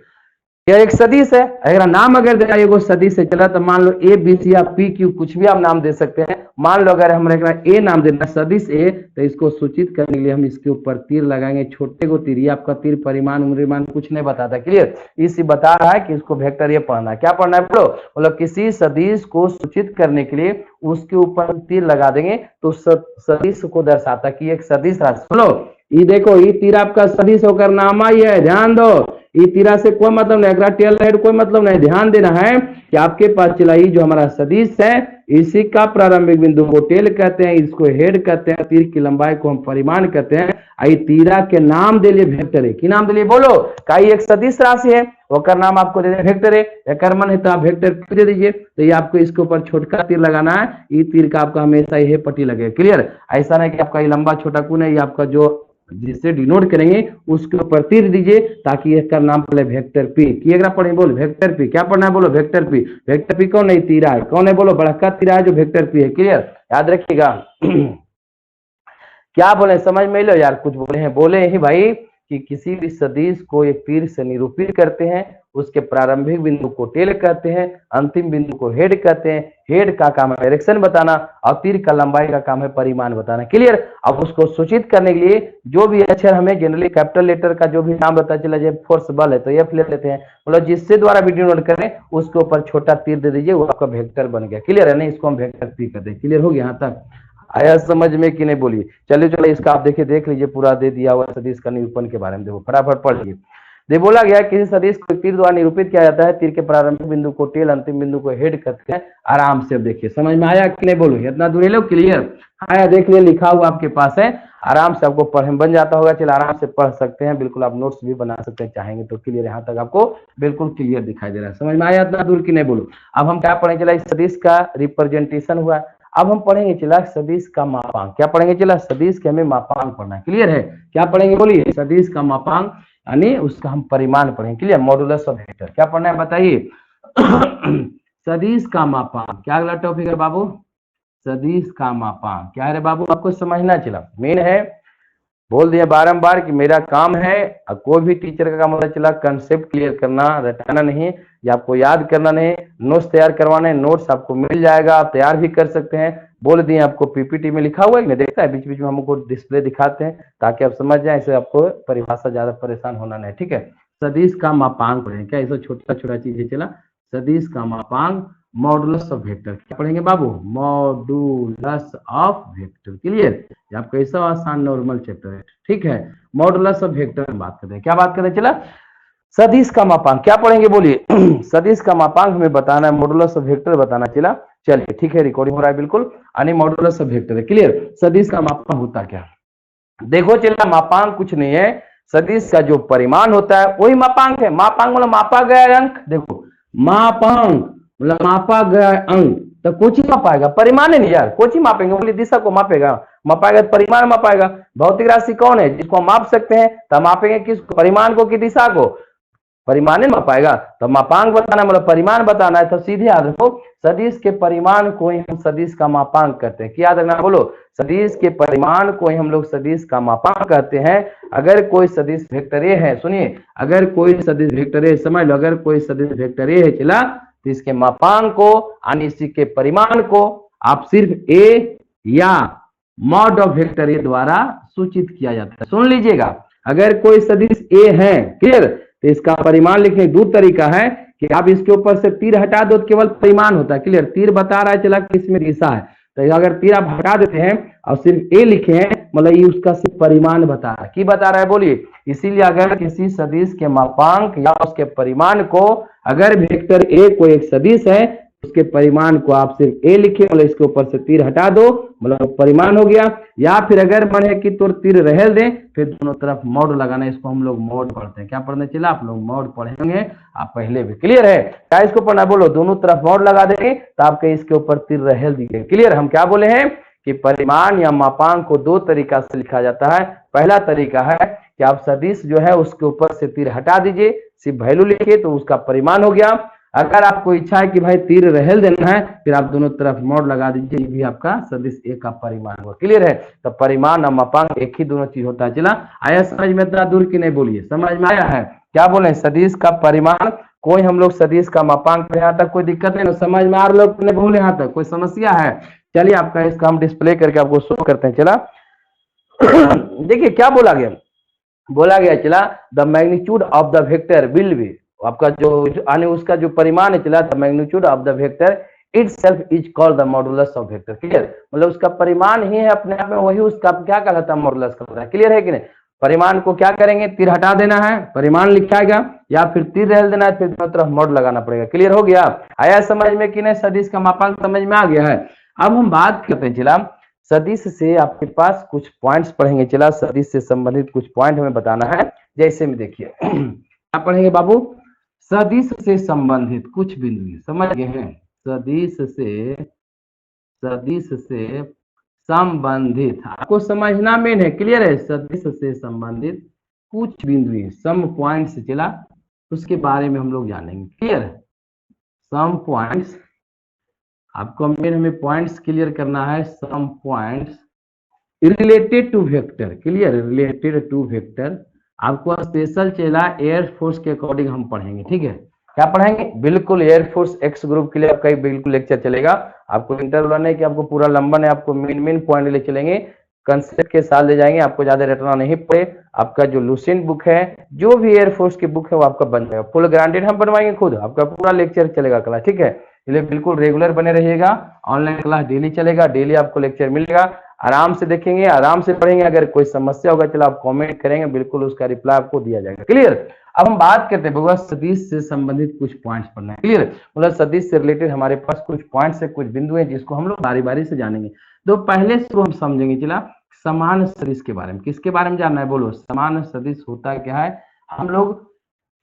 यह एक सदिश है। अगर नाम अगर देना एगो सदिश है चला, तो मान लो ABC या PQ कुछ भी आप नाम दे सकते हैं। मान लो अगर हम A नाम देना सदिश A, तो इसको सूचित करने के लिए हम इसके ऊपर तीर लगाएंगे, छोटे को तीर। आपका तीर परिमाण उम्रिमान कुछ नहीं बताता। क्लियर? इसी बता रहा है कि इसको वेक्टर ये पढ़ना है। क्या पढ़ना है बोलो, मतलब किसी सदिश को सूचित करने के लिए उसके ऊपर तीर लगा देंगे तो सदिश को दर्शाता कि एक सदिश राशि। बोलो ये देखो, ये तीर आपका सदिश होकर नाम आई है, ध्यान दो। ये तीरा से कोई मतलब नहीं, टेल हेड कोई मतलब नहीं। ध्यान देना है कि आपके पास चला जो हमारा सदिश है, इसी का प्रारंभिक बिंदु को टेल कहते हैं, इसको हेड कहते हैं, तीर की लंबाई को हम परिमाण कहते हैं। आई तीरा के नाम दे लिए वेक्टर है। की नाम दे लिए बोलो, का एक सदिश राशि है, वकर नाम आपको दे वेक्टर है। कर्मन है तो आप वेक्टर दे दीजिए। तो ये आपको इसके ऊपर छोटका तीर लगाना है। ये तीर का आपका हमेशा ये पट्टी लगेगा। क्लियर? ऐसा नहीं कि आपका ये लंबा छोटा कौन है, ये आपका जो जिससे डिनोट करेंगे उसके ऊपर तीर दीजिए, ताकि इसका नाम पड़े वेक्टर पी। की अगर पढ़े बोल वेक्टर पी। क्या पढ़ना है बोलो, वेक्टर पी। वेक्टर पी कौन नहीं, तीरा है। कौन है बोलो, बड़ा तीरा है जो वेक्टर पी है। क्लियर? याद रखिएगा। क्या बोले समझ में लो यार, कुछ बोले हैं, बोले ही भाई कि किसी भी सदिश को एक तीर से निरूपित करते हैं, उसके प्रारंभिक बिंदु को टेल कहते हैं, अंतिम बिंदु को हेड कहते हैं। हेड का काम है डायरेक्शन बताना, और तीर का लंबाई का काम है परिमाण बताना। क्लियर? अब उसको सूचित करने के लिए जो भी अक्षर हमें जनरली कैपिटल लेटर का जो भी नाम पता चला जाए, फोर्स बल है तो F ले लेते हैं, मतलब जिससे द्वारा वीडियो नोट करें उसके ऊपर छोटा तीर दे दीजिए, वो आपका वेक्टर बन गया। क्लियर है? नहीं, इसको हम वेक्टर पी कहते हैं। क्लियर हो गया यहाँ तक? आया समझ में कि नहीं बोलिए। चलिए चलो इसका आप देखिए, देख लीजिए पूरा दे दिया हुआ सदिश का निरूपण के बारे में, देखो फटाफट पढ़ लीजिए। दे बोला गया किसी सदिश को तीर द्वारा निरूपित किया जाता है, तीर के प्रारंभिक बिंदु को टेल, अंतिम बिंदु को हेड कहते हैं। आराम से देखिए, समझ में आया कि नहीं बोलो, इतना दूर लो। क्लियर आया? देख लिया, लिखा हुआ आपके पास है, आराम से आपको पढ़ने बन जाता होगा। चलो आराम से पढ़ सकते हैं, बिल्कुल आप नोट्स भी बना सकते हैं चाहेंगे तो। क्लियर? यहाँ तक आपको बिल्कुल क्लियर दिखाई दे रहा है, समझ में आया इतना दूर की नहीं बोलो। अब हम क्या पढ़ेंगे, चला इस सदिश का रिप्रेजेंटेशन हुआ। अब हम पढ़ेंगे चला सदिश का मापांक। क्या पढ़ेंगे चला, सदिश के हमें मापांक पढ़ना है। क्लियर है? क्या पढ़ेंगे बोलिए, सदिश का मापांक यानी उसका हम परिमाण पढ़ेंगे। क्लियर? Modulus of vector. क्या पढ़ना है बताइए। सदिश का मापांक क्या अगला टॉपिक है बाबू, सदिश का मापांक क्या है रे बाबू, आपको समझना चला। मेन है, बोल दिया बारंबार कि मेरा काम है, कोई भी टीचर का काम होता चला कंसेप्ट क्लियर करना, रटाना नहीं, या आपको याद करना नहीं, नोट्स तैयार करवाने। नोट्स आपको मिल जाएगा, आप तैयार भी कर सकते हैं। बोल दिए आपको PPT में लिखा हुआ है कि देखता है, बीच बीच में हमको डिस्प्ले दिखाते हैं ताकि आप समझ जाए, इससे आपको परिभाषा ज्यादा परेशान होना नहीं। ठीक है? सदिश का मापांक पढ़ेंगे। क्या ऐसा छोटा छोटा चीज है चला, सदिश का मापांक, मॉडुलस ऑफ वेक्टर। क्या पढ़ेंगे बाबू, मॉडुलस ऑफ वेक्टर। क्लियर? आप कैसा आसान नॉर्मल चैप्टर है। ठीक है? मॉडुलस ऑफ वेक्टर में बात करते हैं। क्या बात करें चला, सदिश का मापांक। क्या पढ़ेंगे बोलिए, सदिश का मापांक हमें बताना है, मॉडुलस ऑफ वेक्टर बताना चला। चलिए ठीक है, रिकॉर्डिंग हो रहा है बिल्कुल। यानी मॉडुलस ऑफ वेक्टर है। क्लियर? सदिश का मापांक होता क्या, देखो चला, मापांक कुछ नहीं है, सदिश का जो परिमाण होता है वही मापांक है। मापांक मतलब मापा गया अंक। देखो मापांक मतलब मापा गया अंक, तो कुछ ही मापाएगा, परिमाण है नहीं यार, कुछ ही मापेंगे, बोली दिशा को मापेगा, मापाएगा तो परिमाण मापाएगा। भौतिक राशि कौन है जिसको हम माप सकते हैं, तो मापेंगे किस परिमाण को कि दिशा को, परिमाण नहीं माप पाएगा। तो मापांक बताना मतलब परिमाण बताना है, तो सीधे याद रखो सदिश के परिमाण को ही हम सदिश का मापांक करते हैं। क्या याद रखना, बोलो, सदिश के परिमाण को ही हम लोग सदिश का मापांक कहते हैं। अगर कोई सदिश वेक्टर ए है, सुनिए, अगर कोई सदिश वेक्टर ए, समझ लो, अगर कोई सदिश वेक्टर ए है चला, तो इसके मापांक को यानी इसी के परिमाण को आप सिर्फ ए या मॉड ऑफ वेक्टर ए द्वारा सूचित किया जाता है। सुन लीजिएगा, अगर कोई सदिश ए है, क्लियर, तो इसका परिमाण लिखने दो तरीका है कि आप इसके ऊपर से तीर हटा दो तो केवल परिमाण होता है, क्लियर, तीर बता रहा है चला कि इसमें दिशा है, तो अगर तीर आप हटा देते हैं और सिर्फ ए लिखे हैं, मतलब ये उसका सिर्फ परिमाण बता रहा है। की बता रहा है बोलिए, इसीलिए अगर किसी सदिश के मापांक या उसके परिमाण को, अगर वेक्टर ए कोई एक सदिश है, उसके परिमाण को आप सिर्फ ए लिखे, मतलब इसके ऊपर से तीर हटा दो, मतलब परिमाण हो गया। या फिर अगर मन है कि तो तीर रहल दें, फिर दोनों तरफ मोड लगाना, इसको हम लोग मोड पढ़ते हैं। क्या पढ़ने चला, आप लोग मोड पढ़ेंगे, आप पहले भी, क्लियर है। क्या इसको पढ़ना, बोलो, दोनों तरफ मोड लगा देंगे तो आपके इसके ऊपर तीर रहल दिए, क्लियर। हम क्या बोले हैं कि परिमाण या मापांक को दो तरीका से लिखा जाता है। पहला तरीका है कि आप सदिश जो है उसके ऊपर से तीर हटा दीजिए, सिर्फ वैल्यू लिखिए तो उसका परिमाण हो गया। अगर आपको इच्छा है कि भाई तीर रहल देना है, फिर आप दोनों तरफ मोड लगा दीजिए, ये भी आपका सदिश ए का परिमाण हुआ, क्लियर है। तो परिमाण और मापांक एक ही दोनों चीज होता है। चला, आया समझ में, इतना दूर की नहीं, बोलिए, समझ में आया है। क्या बोले, सदिश का परिमाण कोई हम लोग सदिश का मापांक, यहाँ तक कोई दिक्कत नहीं ना, समझ में आ रहा लोग नहीं, बोले यहाँ तक कोई समस्या है। चलिए आपका इसका हम डिस्प्ले करके आपको शो करते हैं। चला देखिए क्या बोला गया, बोला गया चला, the magnitude of the vector will be, आपका जो यानी उसका जो परिमाण है चला, the magnitude of the vector itself is called the modulus of vector, clear, मतलब उसका परिमाण ही है अपने आप में, वही उसका क्या कहलाता है, मॉडुलस कहलाता है, क्लियर है कि नहीं। परिमाण को क्या करेंगे, तीर हटा देना है, परिमाण लिखाएगा, या फिर तीर रहल देना है, फिर दोनों तरफ मोड लगाना पड़ेगा, क्लियर हो गया। आया समझ में कि नहीं, सदिश का मापांक समझ में आ गया है। अब हम बात करते हैं चला, सदिश से आपके पास कुछ पॉइंट्स पढ़ेंगे, चला सदिश से संबंधित कुछ पॉइंट हमें बताना है। जैसे में देखिए क्या पढ़ेंगे बाबू, सदिश से संबंधित कुछ बिंदु, समझ गए हैं, सदिश से संबंधित आपको समझना मेन है, क्लियर है। सदिश से संबंधित कुछ बिंदु, सम पॉइंट्स चला, उसके बारे में हम लोग जानेंगे, क्लियर है। सम पॉइंट्स आपको मेन हमें पॉइंट्स क्लियर करना है, some points related to vector, clear, related to vector. आपको स्पेशल चला एयरफोर्स के अकॉर्डिंग हम पढ़ेंगे, ठीक है। क्या पढ़ेंगे, बिल्कुल एयरफोर्स एक्स ग्रुप के लिए आपका बिल्कुल लेक्चर चलेगा। आपको इंटरव्यू नहीं कि आपको पूरा लंबा नहीं, आपको मेन पॉइंट ले चलेंगे, कंसेप्ट के साथ ले जाएंगे, आपको ज्यादा रटना नहीं पड़े। आपका जो लुसेंट बुक है, जो भी एयरफोर्स की बुक है, वो आपका बन जाएगा, फुल ग्रांटेड हम बनवाएंगे खुद, आपका पूरा लेक्चर चलेगा क्लास, ठीक है। इसलिए बिल्कुल रेगुलर बने रहिएगा, ऑनलाइन क्लास डेली चलेगा, डेली आपको लेक्चर मिलेगा, आराम से देखेंगे, आराम से पढ़ेंगे। अगर कोई समस्या होगा चलो आप कमेंट करेंगे, बिल्कुल उसका रिप्लाई आपको दिया जाएगा, क्लियर। अब हम बात करते हैं भगवान सदिश से संबंधित कुछ पॉइंट्स पढ़ना है, क्लियर, मतलब सदिश से रिलेटेड हमारे पास कुछ पॉइंट्स है, कुछ बिंदु है, जिसको हम लोग बारी बारी से जानेंगे। तो पहले शुरू हम समझेंगे चला समान सदिश के बारे में। किसके बारे में जानना है, बोलो, समान सदिश होता क्या है, हम लोग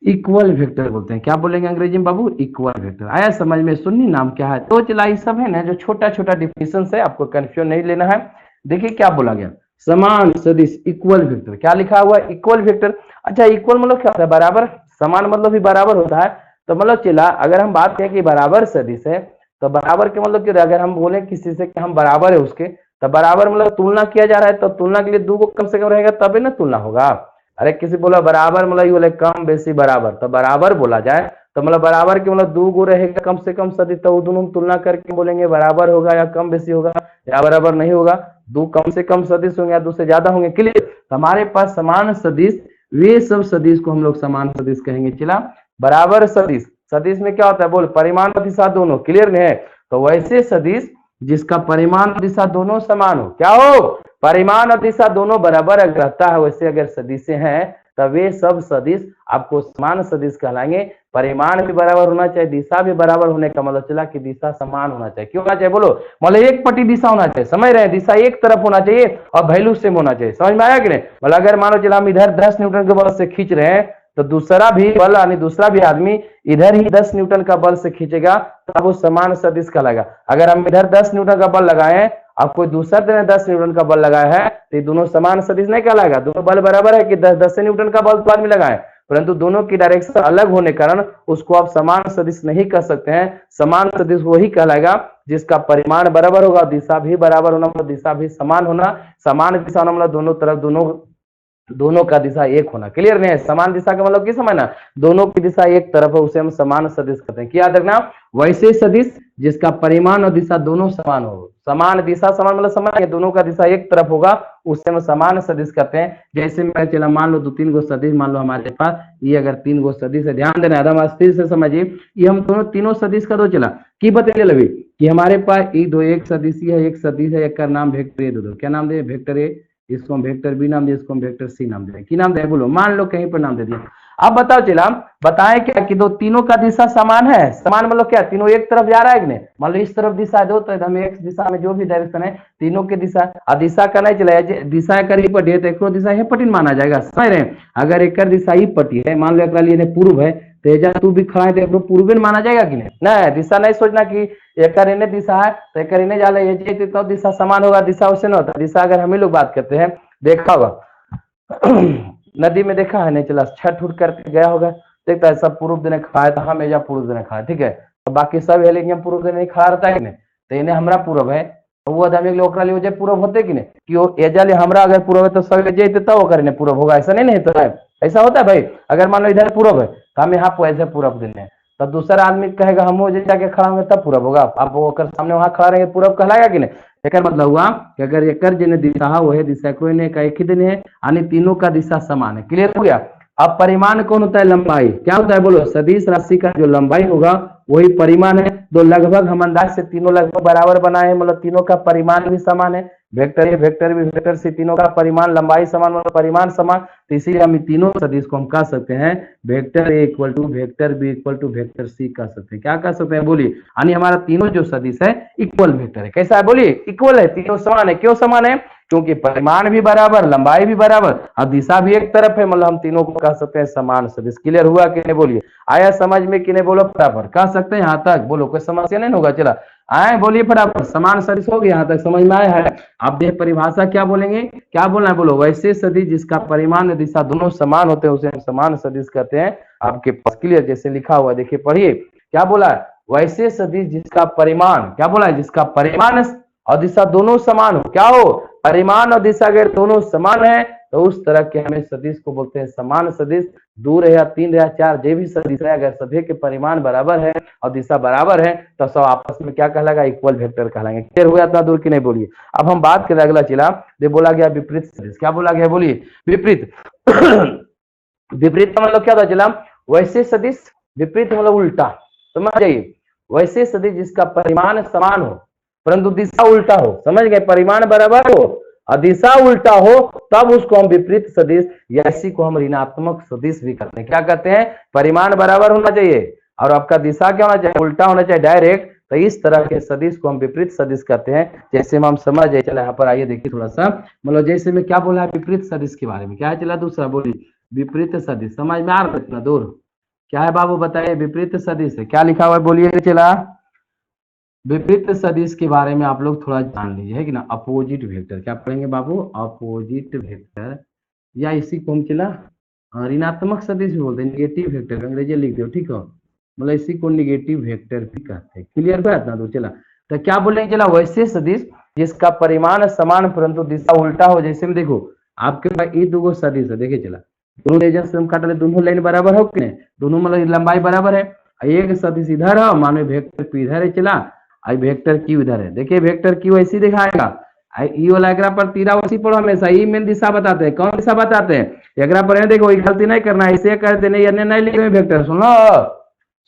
इक्वल वेक्टर बोलते हैं। क्या बोलेंगे अंग्रेजी में बाबू, इक्वल वेक्टर। आया समझ में, सुननी नाम क्या है, तो चला ये सब है ना जो छोटा छोटा डिफिनेशन है, आपको कंफ्यूजन नहीं लेना है। देखिए क्या बोला गया, समान सदिश इक्वल वेक्टर, क्या लिखा हुआ है, इक्वल वेक्टर। अच्छा इक्वल मतलब क्या होता है, बराबर, समान मतलब भी बराबर होता है। तो मतलब चला अगर हम बात करें कि बराबर सदिश है, तो बराबर के मतलब कि अगर हम बोले किसी से कि हम बराबर है उसके, तो बराबर मतलब तुलना किया जा रहा है, तो तुलना के लिए दो को कम से कम रहेगा तभी ना तुलना होगा। अरे किसी बोला बराबर मतलब ये बोले कम बेसी बराबर, तो बराबर बोला जाए तो मतलब बराबर के मतलब दो गो रहेगा कम से कम सदिश, तो दोनों तुलना करके बोलेंगे बराबर होगा या कम बेसी होगा या बराबर नहीं होगा, दो कम से कम सदिश होंगे या दो से ज्यादा होंगे, क्लियर। हमारे पास समान सदिश, वे सब सदिश को हम लोग समान सदिश कहेंगे। चला बराबर सदिश, सदिश में क्या होता है, बोल परिमाण और दिशा दोनों, क्लियर है। तो वैसे सदिश जिसका परिमाण और दिशा दोनों समान हो, क्या हो, परिमाण और दिशा दोनों बराबर अगर रहता है, वैसे अगर सदिश हैं तब वे सब सदिश आपको समान सदिश कहलाएंगे। परिमाण भी बराबर होना चाहिए, दिशा भी बराबर होने का मतलब चला कि दिशा समान होना चाहिए। क्यों होना चाहिए, बोलो, मतलब एक पट्टी दिशा होना चाहिए, समझ रहे हैं, दिशा एक तरफ होना चाहिए और वैल्यू सेम होना चाहिए, समझ में आया कि नहीं। मतलब अगर मानो चला हम इधर 10 न्यूटन के बल से खींच रहे हैं, तो दूसरा भी बल यानी दूसरा भी आदमी इधर ही 10 न्यूटन का बल से खींचेगा तब वो समान सदिश कहलाएगा। अगर हम इधर 10 न्यूटन का बल लगाए अब कोई दूसरा ने 10 न्यूटन का बल लगाया है तो ये दोनों समान सदिश नहीं कहलाएगा। दोनों बल बराबर है कि 10 न्यूटन का बल तो आदमी लगाए, परंतु दोनों की डायरेक्शन अलग होने कारण उसको आप समान सदिश नहीं कह सकते हैं। समान सदिश वही कहलाएगा जिसका परिमाण बराबर होगा, दिशा भी बराबर होना, मतलब दिशा भी समान होना। समान दिशा होना मतलब दोनों तरफ दोनों का दिशा एक होना। क्लियर नहीं है? समान दिशा का मतलब किस समझना, दोनों की दिशा एक तरफ है उसे हम समान सदिश कहते हैं। क्या याद रखना, वैसे सदिश जिसका परिमाण और दिशा दोनों समान हो। समान दिशा समान मतलब समान, दोनों का दिशा एक तरफ होगा उसे हम समान सदिश कहते हैं। जैसे मैं चला मान लो 2-3 गो सदिश मान लो हमारे पास, ये अगर 3 गो सदिश है, ध्यान देना एकदम अस्थिर से समझिए, ये हम दोनों तीनों सदिश का दो चला की बतेले लगे कि हमारे पास एक सदिश है, एक सदिश है, एक का नाम वेक्टर ए दो। क्या नाम दे, वेक्टर ए, इसको हम वेक्टर बी नाम दे, इसको हम वेक्टर सी नाम दे। की नाम दे बोलो, मान लो कहीं पर नाम दे दिया। अब बताओ चला बताएं क्या कि दो तीनों का दिशा समान है। समान मतलब क्या, तीनों एक तरफ जा रहा है कि नहीं। मान लो इस तरफ दिशा दो तो हम एक दिशा में जो भी डायरेक्शन है तीनों की दिशा, दिशा का नहीं चला दिशा कर ही पटी है तो एक दिशा ही पटी माना जाएगा। समझ रहे हैं? अगर एक दिशा ही पटी है, मान लो एक लिए पूर्व है तेजा तू भी खड़ा है तो पूर्व माना जाएगा कि नहीं। नहीं, दिशा नहीं सोचना कि एक दिशा है तो एक जाला ये तो दिशा समान होगा, दिशा उससे नहीं होता। दिशा अगर हम ही लोग बात करते हैं, देखा होगा नदी में देखा है नहीं चला छठ उठ करके गया होगा, देखता है सब पूर्व दिन खड़ा है तो हम एजा पूर्व दिन खड़ा है, ठीक है, तो बाकी सब है लेकिन पूर्व दिन नहीं खड़ा रहता है कि नहीं। तो इन्हें हमरा पूर्व है तो वो आदमी ओकरा लिए पूर्व होते कि नहीं कि वो एजा लिए हमरा अगर पूर्व है तो सब जेते तब ओकर ने पूर्व होगा, ऐसा नहीं होता है। ऐसा होता है भाई, अगर मान लो इधर पूर्व है तो हम यहाँ ऐसे पूर्व दिन है तो दूसरा आदमी कहेगा हम जाके खड़ा होंगे तब पूरब होगा। आप वो सामने वहां खड़ा रहेंगे पूरब कहलाएगा कि नहीं। एक मतलब हुआ कि अगर एक दिशा है वही दिशा कोई नहीं का एक ही दिन है यानी तीनों का दिशा समान है। क्लियर हो गया। अब परिमाण कौन होता है, लंबाई। क्या होता है बोलो, सदिश राशि का जो लंबाई होगा वही परिमाण है। तो लगभग हम अंदाज से तीनों लगभग बराबर बनाए, मतलब तीनों का परिमाण भी समान है। Vector A vector B vector C तीनों का परिमाण लंबाई समान मतलब परिमाण समान, तो इसीलिए हम तीनों सदिश को हम कह सकते हैं vector A equal to vector B equal to vector C कह सकते हैं। क्या कह सकते हैं बोलिए, यानी हमारा तीनों जो सदिश है इक्वल वेक्टर है। कैसा है बोलिए, इक्वल है, तीनों समान है। क्यों समान है, क्योंकि परिमाण भी बराबर लंबाई भी बराबर और दिशा भी एक तरफ है, मतलब हम तीनों को कह सकते हैं समान सदिश। क्लियर हुआ कि नहीं बोलिए, आया समझ में कि नहीं बोलो फटाफट, कह सकते हैं यहाँ तक बोलो, कोई समस्या नहीं होगा। चला आए बोलिए फटाफट, समान सदिश हो गया, यहाँ तक समझ में आया है। आप ये परिभाषा क्या बोलेंगे, क्या बोलना है बोलो, वैसे सदिश जिसका परिमाण और दिशा दोनों समान होते हैं उसे हम समान सदिश कहते हैं। आपके पास क्लियर जैसे लिखा हुआ देखिए पढ़िए क्या बोला है, वैसे सदिश जिसका परिमाण, क्या बोला है, जिसका परिमाण और दिशा दोनों समान हो। क्या हो, परिमाण और दिशा अगर दोनों समान है तो उस तरह के हमें सदिश को बोलते हैं समान सदिश। दूर है या 3 या 4 जो भी सदिश है, अगर सभी के परिमाण बराबर है और दिशा बराबर है तो सब आपस में क्या कहलाएगा, इक्वल वेक्टर कहलाएंगे। क्लियर हुआ इतना दूर की नहीं बोलिए। अब हम बात करें अगला चला, ये बोला गया विपरीत सदिश। क्या बोला गया बोलिए, विपरीत विपरीत का मतलब क्या था चला, वैसे सदिश, विपरीत मतलब उल्टा, समझ जाइए। वैसे सदिश जिसका परिमाण समान हो परंतु दिशा उल्टा हो, समझ गए, परिमाण बराबर हो और दिशा उल्टा हो तब उसको हम विपरीत सदिश या इसी को हम ऋणात्मक सदिश भी कहते हैं। क्या कहते हैं, परिमाण बराबर होना चाहिए और आपका दिशा क्या होना चाहिए, उल्टा होना चाहिए डायरेक्ट, तो इस तरह के सदिश को हम विपरीत सदिश कहते हैं। जैसे हम समझ जाए, चला यहाँ पर आइए देखिए थोड़ा सा, मतलब जैसे में क्या बोला है विपरीत सदिश के बारे में, क्या है चला दूसरा बोली विपरीत सदिश, समझ में आ रहा है इतना दूर, क्या है बाबू बताइए, विपरीत सदिश है, क्या लिखा हुआ है बोलिए चला। विपरीत सदिश के बारे में आप लोग थोड़ा जान लीजिए है कि ना, अपोजिट वेक्टर, क्या पढ़ेंगे बाबू, अपोजिट वेक्टर, या इसी को हम चला ऋणात्मक सदिश भी बोलते हैं, निगेटिव वेक्टर अंग्रेजी लिख दो, ठीक है, मतलब इसी को निगेटिव वेक्टर भी कहते हैं। क्लियर हुआ इतना तो चला, तो क्या बोलेंगे चला, वैसे सदिश जिसका परिमाण समान परंतु दिशा उल्टा हो। जैसे में देखो आपके पास ये दो सदिश है, देखे चला दोनों रीजन से हम काट ले, दोनों लाइन बराबर हो कि नहीं, दोनों मतलब लंबाई बराबर है। एक सदिश इधर है मानो वेक्टर पी इधर है चला, आई वेक्टर क्यू इधर है, देखिए वेक्टर क्यू ऐसी दिखाएगा, ई वाला एकरा पर तीरा उसी पर हमेशा ई मेन दिशा बताते हैं। कौन दिशा बताते हैं, एकरा पर देखो गलती नहीं करना, ऐसे करते नहीं अन्य नहीं लिखे वेक्टर, सुन लो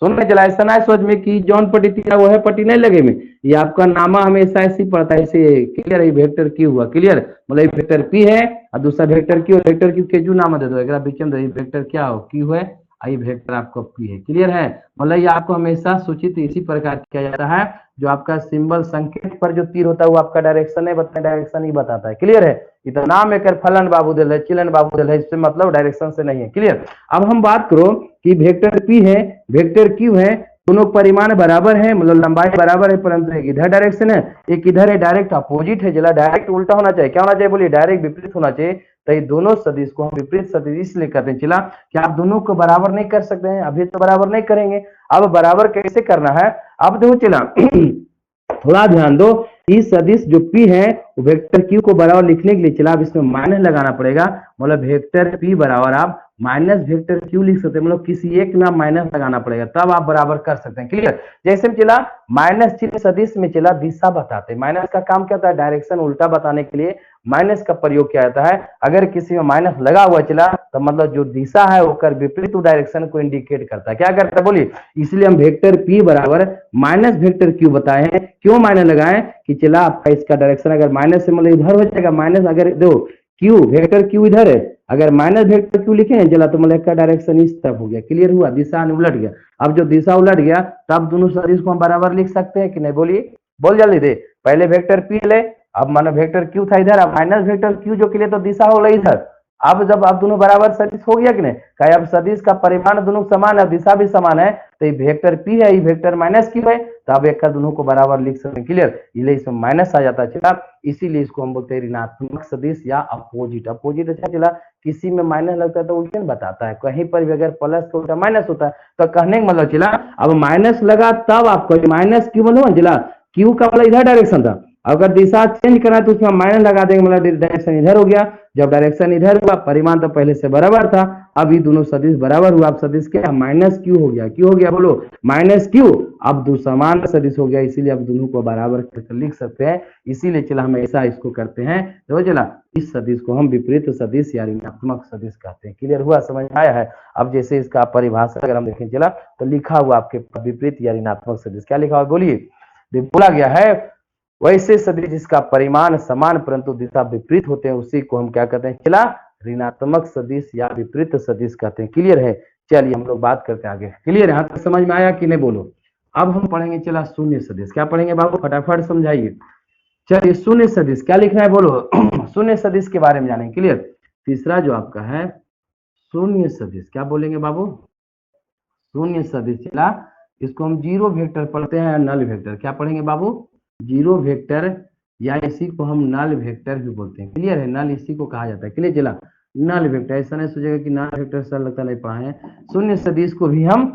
सुन में चला, ऐसा ना सोच में कि जौन पट्टी तीरा वो है पट्टी नहीं लगे में, ये आपका नामा हमेशा ऐसी पड़ता है ऐसे। क्लियर है, वेक्टर क्यू हुआ क्लियर, मतलब वेक्टर पी है और दूसरा वेक्टर क्यू, वेक्टर क्यू के जो नाम दे दो एकरा बीच में, वेक्टर क्या हो क्यू है आई वेक्टर आपको पी है। क्लियर है? मतलब ये आपको हमेशा सूचित इसी प्रकार किया जाता है, जो आपका सिंबल संकेत पर जो तीर होता है वो आपका डायरेक्शन है, डायरेक्शन ही बताता है। क्लियर है? इतना नाम एक फलन बाबू दिल है, चिलन बाबू दिल है, इससे मतलब डायरेक्शन से नहीं है। क्लियर? अब हम बात करो कि वेक्टर पी है, वेक्टर क्यू है, दोनों परिमाण बराबर है, मतलब लंबाई बराबर है, परंतु एक इधर डायरेक्शन है, एक इधर है, डायरेक्ट अपोजिट है। जला डायरेक्ट उल्टा होना चाहिए, क्या होना चाहिए बोलिए? डायरेक्ट विपरीत होना चाहिए। तो ये दोनों सदिश को हम विपरीत सदिश इसलिए कहते हैं। चला क्या आप दोनों को बराबर नहीं कर सकते हैं? अभी तो बराबर नहीं करेंगे, अब बराबर कैसे करना है? अब देखो चला थोड़ा ध्यान दो, इस सदिश जो P है वेक्टर Q को बराबर लिखने के लिए चला अब इसमें माइनस लगाना पड़ेगा, मतलब वेक्टर P बराबर आप माइनस वेक्टर Q लिख सकते हैं, मतलब किसी एक में आप माइनस लगाना पड़ेगा तब आप बराबर कर सकते हैं। क्लियर? जैसे में चला माइनस चिन्ह सदिश में चला दिशा बताते हैं, माइनस का काम क्या होता है? डायरेक्शन उल्टा बताने के लिए माइनस का प्रयोग किया जाता है। अगर किसी में माइनस लगा हुआ चला तो मतलब जो दिशा है वो कर विपरीत डायरेक्शन को इंडिकेट करता है। क्या करता है बोलिए? इसलिए हम वेक्टर P बराबर माइनस वेक्टर Q बताए हैं। क्यों माइनस लगाए? कि चला आपका इसका डायरेक्शन अगर माइनस से मतलब इधर हो जाएगा, माइनस अगर दो Q वेक्टर Q इधर है, अगर माइनस वेक्टर Q लिखे हैं चला तो मतलब का डायरेक्शन इस तरफ हो गया। क्लियर हुआ? दिशा उलट गया। अब जो दिशा उलट गया तब दोनों सदिश को हम बराबर लिख सकते हैं कि नहीं? बोलिए, बोल जल्दी दे। पहले वेक्टर P ले, अब मानो वेक्टर Q था इधर, अब माइनस वेक्टर Q जो के लिए तो दिशा हो गई इधर। अब जब आप दोनों बराबर सदिश हो गया कि नहीं? कहा अब सदिश का परिमाण दोनों समान है, दिशा भी समान है, तो ये वेक्टर P है, ये वेक्टर माइनस Q है, तो आप एक का दोनों को बराबर लिख सकते हैं। क्लियर? इसलिए इसमें माइनस आ जाता है चला, इसीलिए इसको हम बोलते हैं ऋणात्मक सदिश या अपोजिट। अपोजिट अच्छा चला, किसी में माइनस लगता है तो उल्टे बताता है, कहीं पर भी अगर प्लस का उल्टा माइनस होता है तो कहने का मतलब चला अब माइनस लगा तब आपको माइनस क्यू मतलब चला क्यू का मतलब इधर डायरेक्शन था, अगर दिशा चेंज करना है तो उसमें माइनस लगा देंगे, मतलब डायरेक्शन इधर हो गया। जब डायरेक्शन इधर हुआ परिमाण तो पहले से बराबर था, अब ये दोनों सदिश बराबर हुआ, अब सदिश क्या माइनस क्यू हो गया। क्यों हो गया बोलो? Minus Q. अब दो समान सदिश हो गया, इसीलिए अब दोनों को बराबर करके लिख सकते हैं। इसीलिए चला हम ऐसा इसको करते हैं। तो चला इस सदिश को हम विपरीत सदिश या ऋणात्मक सदिश कहते हैं। क्लियर हुआ? समझ में आया है? अब जैसे इसका परिभाषा अगर हम देखें चला तो लिखा हुआ आपके विपरीत या ऋणात्मक सदिश क्या लिखा हुआ बोलिए? बोला गया है वैसे सदिश जिसका परिमाण समान परंतु दिशा विपरीत होते हैं उसी को हम क्या कहते हैं चला? ऋणात्मक सदिश या विपरीत सदिश कहते हैं। क्लियर है? चलिए हम लोग बात करते हैं आगे। क्लियर है? यहाँ तक समझ में आया कि नहीं बोलो? अब हम पढ़ेंगे चला शून्य सदिश। क्या पढ़ेंगे बाबू? फटाफट समझाइए। चलिए शून्य सदिश क्या लिखना है बोलो? शून्य सदिश के बारे में जानेंगे। क्लियर? तीसरा जो आपका है शून्य सदिश, क्या बोलेंगे बाबू? शून्य सदिश चला इसको हम जीरो वेक्टर पढ़ते हैं, नल वेक्टर क्या पढ़ेंगे बाबू? जीरो वेक्टर या इसी को हम नल वेक्टर भी बोलते हैं। क्लियर है? नल इसी को कहा जाता है। क्लियर चला? नल वेक्टर ऐसा नहीं सोचेगा कि नल वेक्टर सर लगता नहीं पढ़ा है। शून्य सदिश को भी हम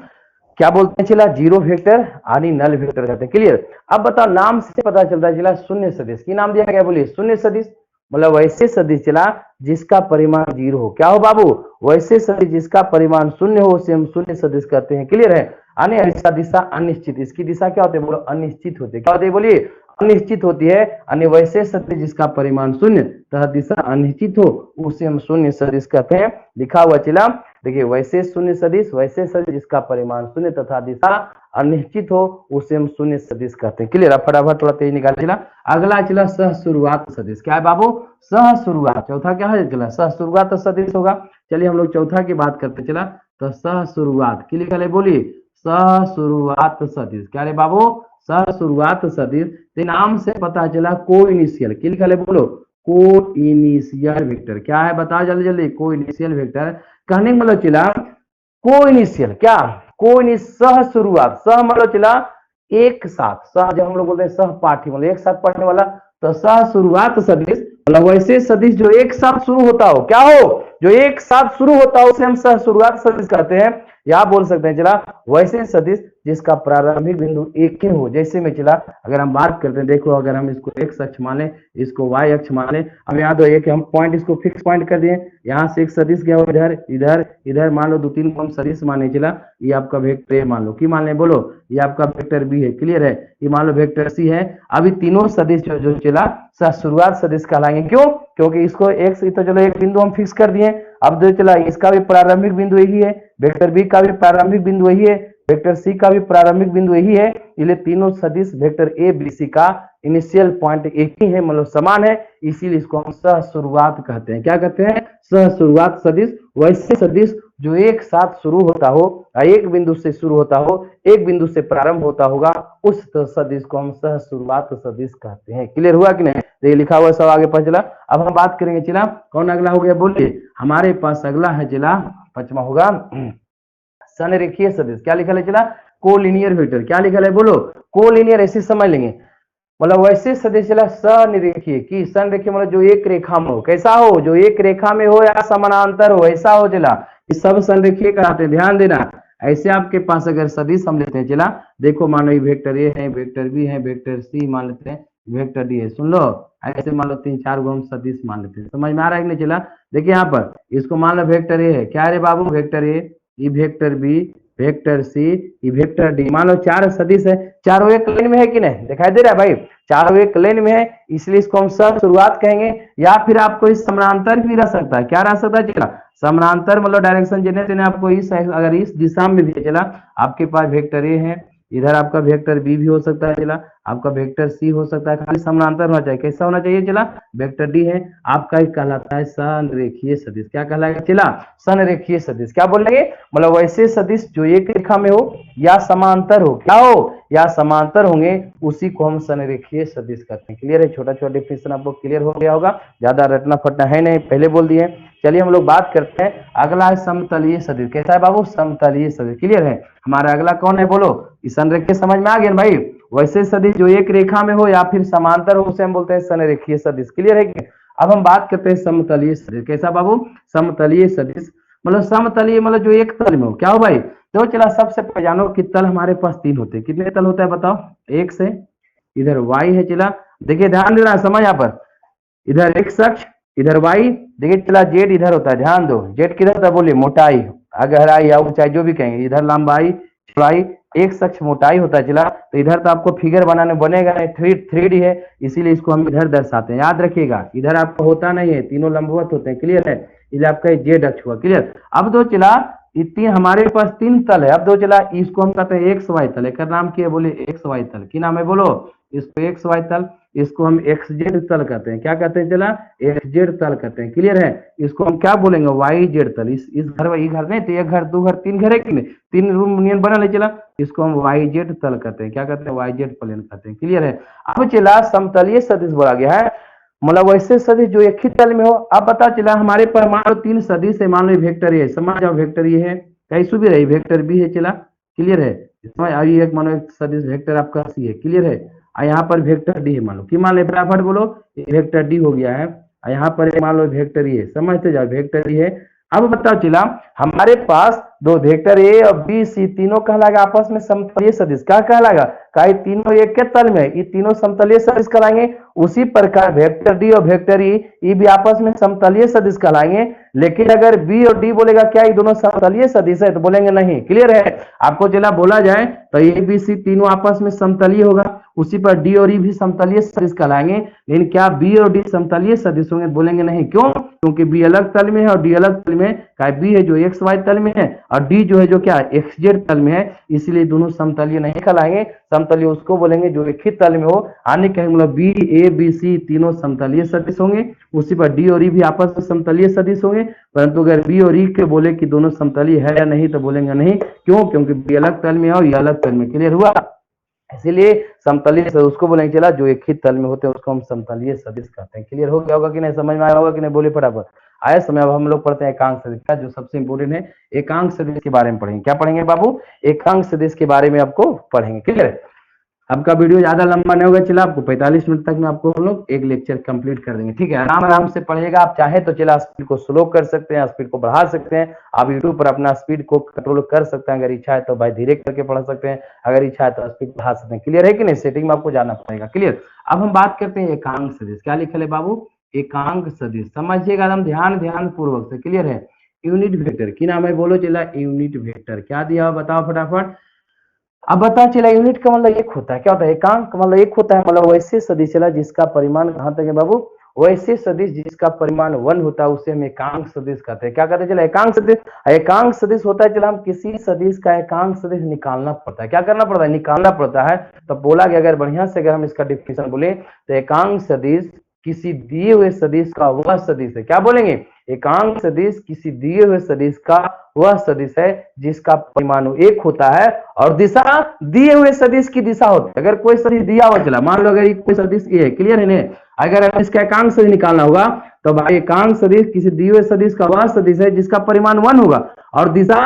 क्या बोलते हैं चला? जीरो वेक्टर यानी नल वेक्टर कहते हैं। क्लियर? अब बताओ नाम से पता चलता है चला शून्य सदिश की नाम दिया गया बोलिए? शून्य सदिश मतलब वैसे सदिश चला जिसका परिमाण जीरो हो। क्या हो बाबू? वैसे सदिश जिसका परिमाण शून्य हो उसे हम शून्य सदिश कहते हैं। क्लियर है? अन्य इसका दिशा अनिश्चित, इसकी दिशा क्या होती है बोलो? अनिश्चित होती है। क्या होती है बोलिए? अनिश्चित होती है। अन्य वैसे सदिश जिसका परिमाण शून्य तथा दिशा अनिश्चित हो उसे हम शून्य सदिश कहते हैं। लिखा हुआ चला देखिए वैसे शून्य सदिश, वैसे सदिश जिसका परिमाण शून्य तथा दिशा अनिश्चित हो उसे हम शून्य सदिश कहते हैं। क्लियर? फटाफट थोड़ा तेज निकाल चला। अगला चला सह शुरुआत सदिश। क्या है बाबू? सह शुरुआत। चौथा क्या है चला? सह शुरुआत सदिश होगा। चलिए हम लोग चौथा की बात करते चला तो सह शुरुआत की लिखा है बोलिए? सह शुरुआत सदिश। क्या रे बाबू? सह शुरुआत सदिश नाम से पता चला को इनिशियल की लिखा है बोलो? को इनिशियल वेक्टर। क्या है बताओ जल्दी जल्दी? को इनिशियल वेक्टर कहने का मतलब चला को इनिशियल क्या? को सह शुरुआत, सह मतलब चला एक साथ, सह जब हम लोग बोलते हैं सहपाठी मतलब एक साथ पढ़ने वाला, तो सह शुरुआत सदिश मतलब वैसे सदिश जो एक साथ शुरू होता हो। क्या हो? जो एक साथ शुरू होता हो उसे हम सह शुरुआत सदिश कहते हैं। या बोल सकते हैं चला वैसे सदिश जिसका प्रारंभिक बिंदु एक ही हो। जैसे में चला अगर हम बात करते हैं देखो अगर हम इसको एक्स अक्ष माने इसको वाई अक्ष माने, अब यहाँ तो एक हम पॉइंट इसको फिक्स पॉइंट कर दिए, यहाँ से एक सदिश गया इधर इधर इधर मान लो दो तीन को हम सदिश माने चला, ये आपका वेक्टर ए मान लो की मान ले बोलो? ये आपका वेक्टर बी है। क्लियर है? ये मान लो वेक्टर सी है। अभी तीनों सदिश जो चला शुरुआत सदिश कहलाएंगे। क्यों? क्योंकि इसको एक्स तो चलो एक बिंदु हम फिक्स कर दिए, अब जो चला इसका भी प्रारंभिक बिंदु यही है, वेक्टर बी का भी प्रारंभिक बिंदु यही है, वेक्टर सी का भी प्रारंभिक बिंदु यही है, इसलिए तीनों सदिश वेक्टर ए बी सी का इनिशियल पॉइंट एक ही है मतलब समान है, इसीलिए इसको हम सह शुरुआत कहते हैं। क्या कहते हैं? सह शुरुआत सदिश वैसे सदिश जो एक साथ शुरू होता हो, एक बिंदु से शुरू होता हो, एक बिंदु से प्रारंभ होता होगा, उस सदिश को हम सह शुरुआत सदिश कहते हैं। क्लियर हुआ कि नहीं? तो ये लिखा हुआ सब आगे पढ़ चला। अब हम बात करेंगे चला कौन अगला हो गया बोलिए, हमारे पास अगला है चला पांचवा होगा संरेखीय सदिश। क्या लिखा है चला? Collinear vector. क्या लिखा है बोलो? कोलिनियर। ऐसे समझ लेंगे, मतलब वैसे सदिश चला सनिरेखीय की संरेखीय मतलब जो एक रेखा में हो। कैसा हो? जो एक रेखा में हो या समानांतर हो, ऐसा हो चला। ये सब संरेखीय कराते हैं, ध्यान देना। ऐसे आपके पास अगर सदिश हम लेते हैं चला, देखो मानो ये वेक्टर ए है, वेक्टर बी है, वेक्टर सी मान लेते हैं, वेक्टर डी है। सुन लो, ऐसे मान लो 3-4 गो हम सदिश मान लेते हैं। समझ में आ रहा है कि नहीं चला? देखिए यहाँ पर इसको मान लो वेक्टर ए है। क्या रे बाबू? वेक्टर ए, ये वेक्टर बी, वेक्टर सी, ये वेक्टर डी। मान लो 4 सदिश है, चारों एक लाइन में है कि नहीं? दिखाई दे रहा है भाई? चारों एक लाइन में है, इसलिए इसको हम सह शुरुआत कहेंगे। या फिर आपको इस समानांतर भी रह सकता है। क्या रह सकता है चला? समानांतर मतलब डायरेक्शन देने आपको इस, अगर इस दिशा में भी चला, आपके पास वेक्टर ए है, इधर आपका वेक्टर बी भी हो सकता है चला, आपका वेक्टर सी हो सकता है, खाली समानांतर होना चाहिए। कैसा होना चाहिए चला? वेक्टर डी है, आपका एक कहलाता है संरेखीय सदिश। क्या कहलाएगा चला? संरेखीय सदिश। क्या बोलेंगे? मतलब वैसे सदिश जो एक रेखा में हो या समांतर हो, क्या हो? या समांतर होंगे, उसी को हम संरेखीय सदिश कहते हैं। क्लियर है? छोटा छोटा डिफिनेशन आपको क्लियर हो गया होगा, ज्यादा रटना फटना है नहीं, पहले बोल दिए। चलिए हम लोग बात करते हैं, अगला है समतलीय सदिश। कैसा है बाबू? समतलीय सदिश। क्लियर है? हमारा अगला कौन है बोलो? संरेखीय समझ में आ गया भाई? वैसे सदिश जो एक रेखा में हो या फिर समांतर हो, उसे हम बोलते हैं संरेखीय सदिश। क्लियर है कि? अब हम बात करते हैं समतलीय सदिश। कैसा बाबू? समतलीय सदिश मतलब समतलीय मतलब जो एक तल में हो। क्या हो भाई? तो चला सबसे पहले जानो कि तल हमारे पास 3 होते हैं। कितने तल होता है बताओ? एक से, इधर y है चला, देखिए ध्यान देना, समझ यहाँ पर, इधर x अक्ष, इधर y, देखिए चला z इधर होता है, ध्यान दो। z किधर होता है बोलिए? मोटाई, गहराई या ऊंचाई जो भी कहेंगे। इधर लंबाई, चौड़ाई, एक अक्ष मोटाई होता है चला। तो इधर तो आपको फिगर बनाने बनेगा नहीं, 3D है, इसीलिए इसको हम इधर दर्शाते हैं। याद रखिएगा, इधर आपको होता नहीं है, तीनों लंबवत होते हैं। क्लियर है? इसलिए आपका जेड अक्ष हुआ। क्लियर? अब दो चला, इतनी हमारे पास 3 तल है। अब दो चला, इसको हम कहते हैं एक्स वाई तल। एक नाम क्या है बोले? एक्स वाई तल। की नाम है बोलो? इसको एक्स वाई तल, इसको हम एक्स जेड तल कहते हैं। क्या कहते हैं चला? एक्स जेड तल कहते हैं। क्लियर है? इसको हम क्या बोलेंगे? वाई जेड तल। इस घर, ये घर नहीं तो एक घर, 2 घर, 3 घर है कि नहीं? 3 रूम यूनियन बना ले चला, इसको हम वाई जेड तल कहते हैं। क्या कहते हैं? वाई जेड प्लेन कहते हैं। क्लियर है? अब चला समतलीय सदिश बोला गया है, मतलब वैसे सदिश जो एक ही तल में हो। अब पता चला हमारे पर मान लो 3 सदिश है, मान लो वेक्टर ए समझ जाओ, वेक्टर ये है, कैसे भी रही, वेक्टर बी है चला। क्लियर है? इसमें अभी एक मानो एक सदिश वेक्टर आपका सी है। क्लियर है? और यहाँ पर वेक्टर डी है, मान लो कि मान लो फटाफट बोलो, वेक्टर डी हो गया है। और यहाँ पर मान लो वेक्टर ये, समझते जाओ वेक्टर ये है। अब बताओ चला हमारे पास दो वेक्टर ए और बी सी तीनों कहलाएगा आपस में समतलीय सदिश। क्या कहलाएगा? कहा तीनों एक के तल में, ये तीनों समतलीय सदिश कहलाएंगे। उसी प्रकार वेक्टर डी और वेक्टर ई, ये भी आपस में समतलीय सदिश कहलाएंगे। लेकिन अगर बी और डी बोलेगा क्या ये दोनों समतलीय सदिश है? तो बोलेंगे नहीं। क्लियर है? आपको चला बोला जाए तो ए बी सी तीनों आपस में समतलीय होगा, उसी पर डी और ई भी समतलीय सदिश कहलाएंगे। लेकिन क्या बी और डी समतलीय सदिश होंगे? बोलेंगे नहीं। क्यों? क्योंकि बी अलग तल में है और डी अलग तल में है। क्या बी है जो एक्स वाई तल में है और डी जो है जो क्या एक्स जेड तल में है, इसलिए दोनों समतलीय नहीं कहलाएंगे। समतलीय उसको बोलेंगे जो एक ही तल में हो। आने के मतलब बी ए बी सी तीनों समतलीय सदिश होंगे, उसी पर डी और ई भी आपस में समतलीय सदिश होंगे। परंतु अगर बी और ई के बोले कि दोनों समतलीय है या नहीं, तो बोलेंगे नहीं। क्यों? क्योंकि बी अलग तल में है और ये अलग तल में। क्लियर हुआ? इसीलिए समतलीय उसको बोलेंगे चला जो एक ही तल में होते हैं, उसको हम समतलीय सदिश कहते हैं। क्लियर हो गया होगा कि नहीं? समझ में आया होगा कि नहीं? बोले फटाफट। आया समय। अब हम लोग पढ़ते हैं एकांक सदिश का, जो सबसे इंपोर्टेंट है। एकांक सदिश के बारे में पढ़ेंगे। क्या पढ़ेंगे बाबू? एकांक सदिश के बारे में आपको पढ़ेंगे। क्लियर है? आपका वीडियो ज्यादा लंबा नहीं होगा चला, आपको 45 मिनट तक में आपको हम लोग एक लेक्चर कंप्लीट कर देंगे। ठीक है? आराम आराम से पढ़िएगा। आप चाहे तो चला स्पीड को स्लो कर सकते हैं, स्पीड को बढ़ा सकते हैं। आप यूट्यूब पर अपना स्पीड को कंट्रोल कर सकते हैं। अगर इच्छा है तो भाई धीरे करके पढ़ सकते हैं, अगर इच्छा है तो स्पीड बढ़ा सकते हैं। क्लियर है कि नहीं? सेटिंग में आपको जाना पड़ेगा। क्लियर? अब हम बात करते हैं एकांक सदिश। क्या लिखल है बाबू? एकांक सदिश। समझिएगा एकदम ध्यान पूर्वक से। क्लियर है? यूनिट वेक्टर की नाम है बोलो चला? Unit vector. क्या दिया बताओ फटाफट। अब पता चला यूनिट का मतलब एक होता है। क्या होता है? एकांक का मतलब एक होता है, मतलब वैसे सदिश चला जिसका परिमाण कहां तक है बाबू? वैसे सदिश जिसका परिमाण 1 होता है, उसे हम एकांक सदिश कहते हैं। क्या कहते हैं चला? एकांक सदिश। एकांक सदिश होता है चला हम किसी सदिश का एकांक सदिश निकालना पड़ता है। क्या करना पड़ता है? निकालना पड़ता है। तो बोला गया अगर बढ़िया से अगर हम इसका डिफिनेशन बोले तो एकांक सदिश किसी दिए हुए सदिश का वह सदिश है। क्या बोलेंगे? एकांक सदिश किसी दिए हुए सदिश का वह सदिश है जिसका परिमाण 1 होता है और दिशा दिए हुए सदिश की दिशा होती है। अगर कोई सदिश दिया हुआ चला, मान लो अगर कोई सदिश ए है, क्लियर है ने, अगर इसका एकांक सदिश निकालना होगा तो भाई एकांक सदिश किसी दिए हुए सदिश का वह सदिश है जिसका परिमाण 1 होगा और दिशा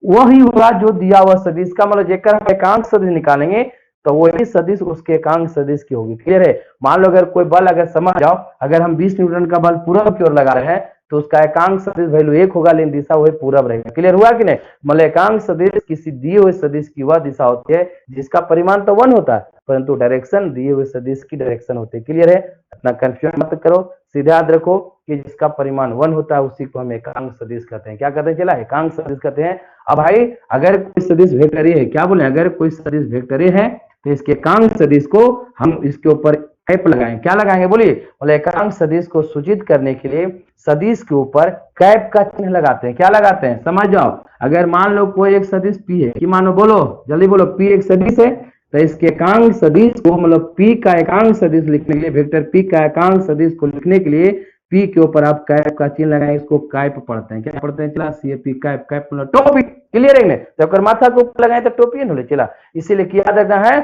वही होगा जो दिया हुआ सदिश का, मतलब जेकर हम एकांक सदिश निकालेंगे तो वही सदिश उसके एकांक सदिश की होगी। क्लियर है। मान लो अगर कोई बल, अगर समझ जाओ, अगर हम 20 न्यूटन का बल पूरब की ओर लगा रहे हैं तो उसका एकांक सदिश वैल्यू 1 होगा लेकिन दिशा वही पूरब रहेगा। क्लियर हुआ कि नहीं। मतलब एकांक सदिश किसी दिए हुए सदिश की वह दिशा होती है जिसका परिमाण तो 1 होता है परंतु डायरेक्शन दिए हुए सदिश की डायरेक्शन होती है। क्लियर है। अपना कंफ्यूजन मत करो, सीधे याद रखो कि जिसका परिमाण 1 होता है उसी को हम एकांक सदिश कहते हैं। क्या कहते हैं, चला एकांक सदिश कहते हैं। अब भाई अगर कोई सदिश वेक्टर ए है, क्या बोले, अगर कोई सदिश वेक्टर ए है तो इसके एकांक सदिश को हम इसके ऊपर कैप लगाएंगे। क्या लगाएंगे बोलिए, बोले एकांक सदिश को सूचित करने के लिए सदिश के ऊपर कैप का चिन्ह लगाते हैं। क्या लगाते हैं, समझ जाओ। अगर मान लो कोई एक सदिश पी है, कि मानो, बोलो जल्दी बोलो, पी एक सदिश है तो इसके एकांक सदिश को, मतलब पी का एकांक सदिश लिखने के लिए, वेक्टर पी का एकांक सदिश को लिखने के लिए पी के ऊपर आप कैप का चिन्ह लगाएंगे, इसको कैप पढ़ते हैं। क्या पढ़ते हैं, चला सी पी कैप, कैप मतलब टोपी। क्लियर है। जब कर माथा को ऊपर लगाए तो टोपी न चला, इसीलिए याद रखना है,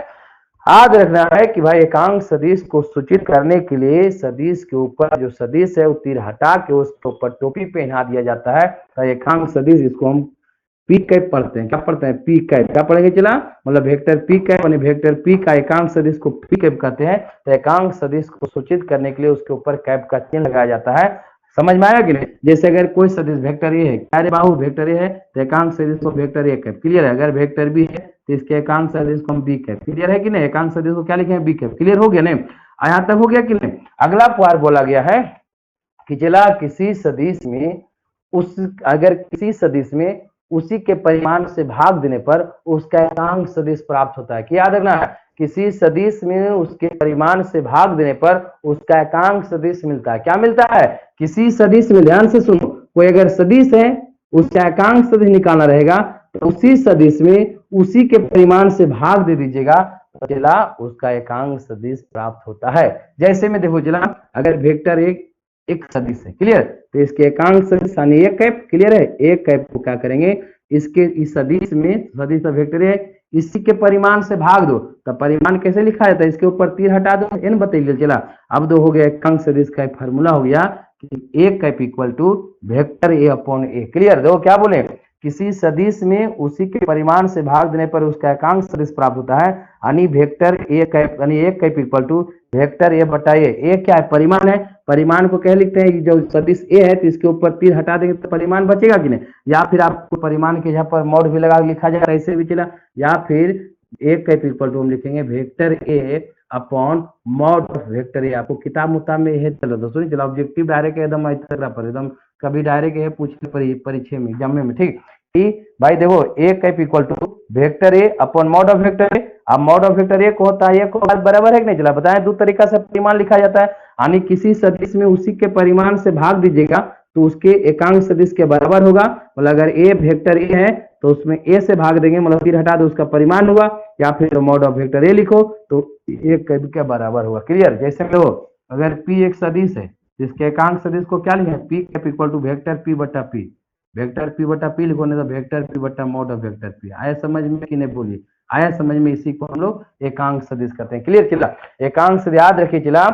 याद रखना है कि भाई एकांक सदिश को सूचित करने के लिए सदिश के ऊपर जो सदिश है वो तीर हटा के उसके ऊपर टोपी पहना दिया जाता है तो एकांक सदिश, इसको हम पी कैप पढ़ते हैं। क्या पढ़ते हैं, पी कैप। क्या पढ़ेंगे, चला मतलब vector P cap, vector P का एकांक सदिश को पी कैप कहते हैं। तो एकांक सदिश को सूचित करने के लिए उसके ऊपर कैप का चिन्ह लगाया जाता है। समझ में आया कि नहीं। जैसे अगर कोई सदिश वेक्टर ए है, क्या रे बाबू, वेक्टर ए है तो एकांक सदिश को वेक्टर ए कैप। क्लियर है। अगर वेक्टर बी है तो इसके एकांक सदिश को हम बी कैप। क्लियर है कि नहीं। एकांक सदिश को क्या लिखे हैं, बी कैप। क्लियर हो गया नहीं, यहाँ तक हो गया कि नहीं। अगला पार बोला गया है कि चला किसी सदिश में अगर किसी सदिश में उसी के परिमाण से भाग देने पर उसका एकांक सदिश प्राप्त होता है। क्या याद रखना है, किसी सदिश में उसके परिमाण से भाग देने पर उसका एकांक सदिश मिलता है। क्या मिलता है, किसी सदिश में, ध्यान से सुनो, कोई अगर सदिश है उसका एकांक सदिश निकालना रहेगा तो उसी सदिश में उसी के परिमाण से भाग दे दीजिएगा तो चला उसका एकांक सदिश प्राप्त होता है। जैसे में देखो चला, अगर वेक्टर एक सदिश है, क्लियर, तो इसके एकांक सदिश यानी एक कैप। क्लियर है। एक कैप को क्या करेंगे, इसके इस सदिश में, सदिश वेक्टर है, इसी के परिमाण से भाग दो तो परिमाण कैसे लिखा जाता है, इसके ऊपर तीर हटा दो, एन बताइए। चला अब दो हो गया एकांक सदिश का फॉर्मूला हो गया कि एक cap equal to vector A upon A. Clear. देखो क्या बोले, किसी सदिश में उसी के परिमाण से भाग देने पर उसका एकांक सदिश प्राप्त होता है यानी वेक्टर ए कैप, यानी एक cap equal to vector A बटा ए क्या है, परिमाण है। परिमाण को क्या लिखते हैं, जो सदिश ए है तो इसके ऊपर तीर हटा देंगे तो परिमाण बचेगा कि नहीं, या फिर आपको परिमाण के यहाँ पर मॉड भी लगा लिखा जाएगा, ऐसे भी चला, या फिर एक कैप इक्वल टू हम लिखेंगे vector A upon mod of vector ए। आपको किताब मुताब में है, चलो दोस्तों, चलो ऑब्जेक्टिव डायरेक्ट एकदम एकदम कभी डायरेक्ट है पूछने परीक्षा में, एग्जाम में, ठीक। भाई देखो एक cap equal to vector A upon mod of vector A. अब मॉड ऑफ वेक्टर ए को होता है, को बराबर है कि नहीं, चला बताएं, दो तरीका से परिमाण लिखा जाता है, यानी किसी सदिश में उसी के परिमाण से भाग दीजिएगा तो उसके एकांक सदिश के बराबर होगा। मतलब अगर ए वेक्टर ए है तो उसमें ए से भाग देंगे, मतलब तीर हटा दो, उसका परिमाण होगा, या फिर मॉड ऑफ वेक्टर ए लिखो तो एक कैप के बराबर होगा। क्लियर। जैसे देखो अगर पी एक सदिश है जिसके एकांक सदिश को क्या लिखे, P cap equal to vector P बटा पी, वेक्टर पी बटा पी लिखो, नहीं तो वेक्टर पी बटा मॉड ऑफ वेक्टर पी। आया समझ में कि नहीं, बोलिए आया समझ में। इसी को हम लोग एकांक सदिश कहते हैं। क्लियर। चला एकांक सदिश याद रखिए, चला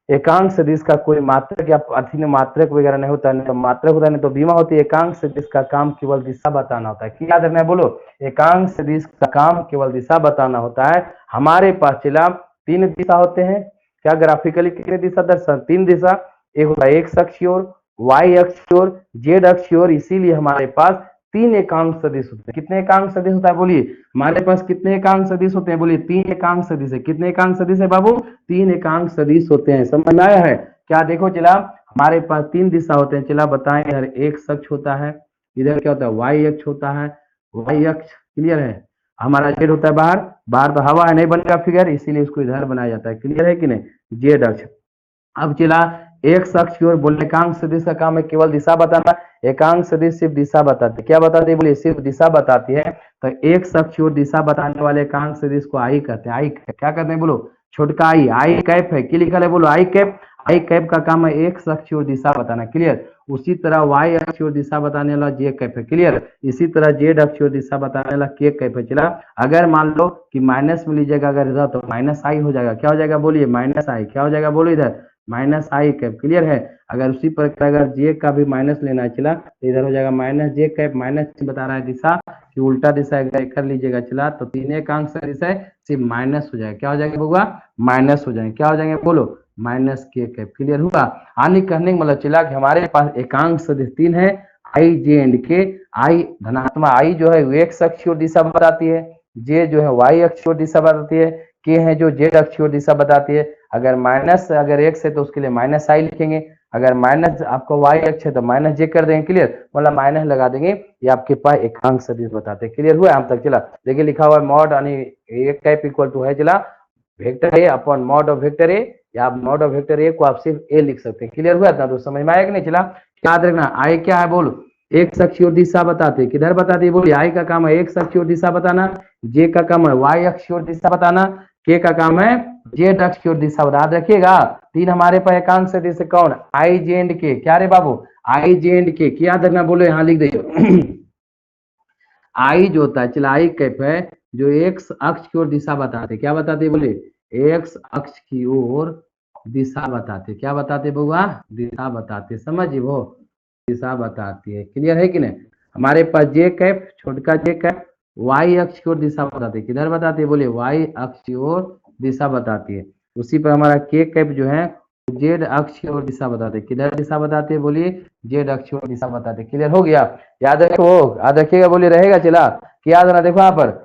एकांक सदिश का कोई मात्रक या अधीन मात्रक वगैरह नहीं होता, नहीं तो मात्रक होता, नहीं तो बीमा होती है। एकांक सदिश का काम केवल दिशा बताना होता है। क्या याद रखना है, बोलो, एकांक सदिश का काम केवल दिशा बताना होता है। हमारे पास चला तीन दिशा होते हैं। क्या ग्राफिकली कितने दिशा दर्शन, तीन दिशा, एक होता है एक्स अक्ष की ओर, वाई अक्ष की ओर, जेड अक्ष की ओर, इसीलिए हमारे पास तीन एकांक सदिश होते हैं। कितने एकांक सदिश होता है, बोलिए हमारे पास कितने एकांक सदिश होते हैं, बोलिए तीन एकांक सदिश है। कितने एकांक सदिश है बाबू, तीन एकांक सदिश होते हैं। समझ में आया है क्या। देखो चला हमारे पास तीन दिशा होते हैं, चला बताएं। इधर एक्स अक्ष होता है, इधर क्या होता है, वाई अक्ष होता है, वाई अक्ष। क्लियर है। हमारा जेड होता है बाहर, बाहर तो हवा है, नहीं बनेगा फिगर, इसीलिए उसको इधर बनाया जाता है। क्लियर है कि नहीं, जेड अक्ष। अब चला एक अक्ष की ओर, बोले एकांक सदिश का काम है केवल दिशा बताना। एकांक सदिश सिर्फ दिशा बताती है। क्या बताती है, बोले सिर्फ दिशा बताती है। तो एक अक्ष की ओर दिशा बताने वाले एकांक सदिश को आई कहते हैं। आई क्या कहते हैं, बोलो छोटका आई, आई कैप है। क्या लिखा है, बोलो आई कैप। आई कैप का काम है एक्स अक्ष और दिशा बताना, क्लियर। उसी तरह वाई अक्ष और दिशा बताने वाला जे कैप है, क्लियर। इसी तरह जेड अक्ष और दिशा बताने वाला के कैप है। चला, अगर मान लो कि माइनस में लीजिएगा अगर इधर तो माइनस आई हो जाएगा, क्या हो जाएगा बोलिए, माइनस आई, क्या हो जाएगा बोलो इधर, माइनस आई कैप, क्लियर है। अगर उसी प्रकार अगर जे का भी माइनस लेना है चला तो इधर हो जाएगा माइनस जे कैप, माइनस बता रहा है दिशा कि उल्टा दिशा अगर कर लीजिएगा चला तो तीन एक अंक से दिशा सिर्फ माइनस हो जाएगा, क्या हो जाएगा होगा, माइनस हो जाएंगे, क्या हो जाएंगे बोलो, माइनस के कैप, क्लियर हुआ। आने कहने का मतलब चला कि हमारे पास एकांक सदिश तीन है, आई जे एंड के। आई धनात्मक आई जो है एक्स अक्ष और दिशा बताती है, जे जो है वाई अक्ष और दिशा बताती है, के है जो जेड अक्ष और दिशा बताती है। अगर माइनस अगर एक्स है तो उसके लिए माइनस आई लिखेंगे, अगर माइनस आपको वाई अक्ष है तो माइनस जे कर देंगे, क्लियर, मतलब माइनस लगा देंगे, ये आपके पास एकांक सदिश बताते हैं, क्लियर हुआ हम तक। चला देखिए लिखा हुआ है मॉड यानी एक टाइप इक्वल टू है चला vector A upon mod of vector ए, या आप मॉड ऑफ वेक्टर ए को आप सिर्फ ए लिख सकते हैं, क्लियर हुआ इतना तो समझ में आया कि नहीं। चला याद रखना आई क्या है बोलो, एक अक्ष और दिशा बताते, किधर बताते है बोलिए, आई का काम है एक अक्ष और दिशा बताना, जे का काम है वाई अक्ष और दिशा बताना, के का काम है जेड अक्ष और दिशा बता। याद रखिएगा तीन हमारे पास एकांक सदिश कौन, आई जे एंड के, क्या रे बाबू, आई जे एंड के, क्या याद रखना बोलो, यहाँ लिख दीजिए आई जो होता है चला आई कैप है जो एक्स अक्ष की ओर दिशा बताते, क्या बताते बोले, एक्स अक्ष की ओर दिशा बताते, क्या बताते बउआ, दिशा बताते, समझिए वो दिशा बताती है, क्लियर है कि नहीं। हमारे पास जे कैप छोटका जे कैप वाई अक्ष की ओर दिशा बताते, किधर बताते बोले, वाई अक्ष की ओर दिशा बताती है। उसी पर हमारा के कैप जो है जेड अक्ष की ओर दिशा बताते, किधर दिशा बताते हैं बोलिए, जेड अक्ष की ओर दिशा बताते, क्लियर हो गया। याद रखो, याद रखिएगा बोलिए, रहेगा चला कि याद रखना। देखो यहाँ पर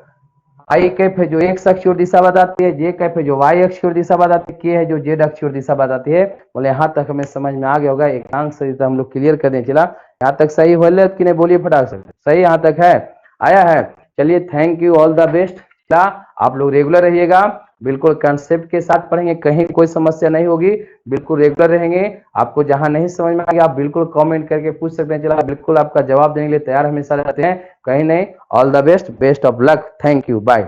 आई कैप है जो एक्स अक्ष की ओर दिशा बताती है, जे कैप है जो वाई अक्ष की ओर दिशा बताती है, के है जो जेड अक्ष की ओर दिशा बताती है। बोले यहाँ तक हमें समझ में आ गया होगा, एकांक सदिश हम लोग क्लियर कर दें। चला यहाँ तक सही हो कि नहीं बोलिए फटाक से, सही यहाँ तक है, आया है। चलिए thank you, all the best. चला आप लोग रेगुलर रहिएगा, बिल्कुल कंसेप्ट के साथ पढ़ेंगे, कहीं कोई समस्या नहीं होगी, बिल्कुल रेगुलर रहेंगे। आपको जहां नहीं समझ में आएगा आप बिल्कुल कमेंट करके पूछ सकते हैं, चला बिल्कुल आपका जवाब देने के लिए तैयार हमेशा रहते हैं, कहीं नहीं। All the best, best of luck, thank you, bye.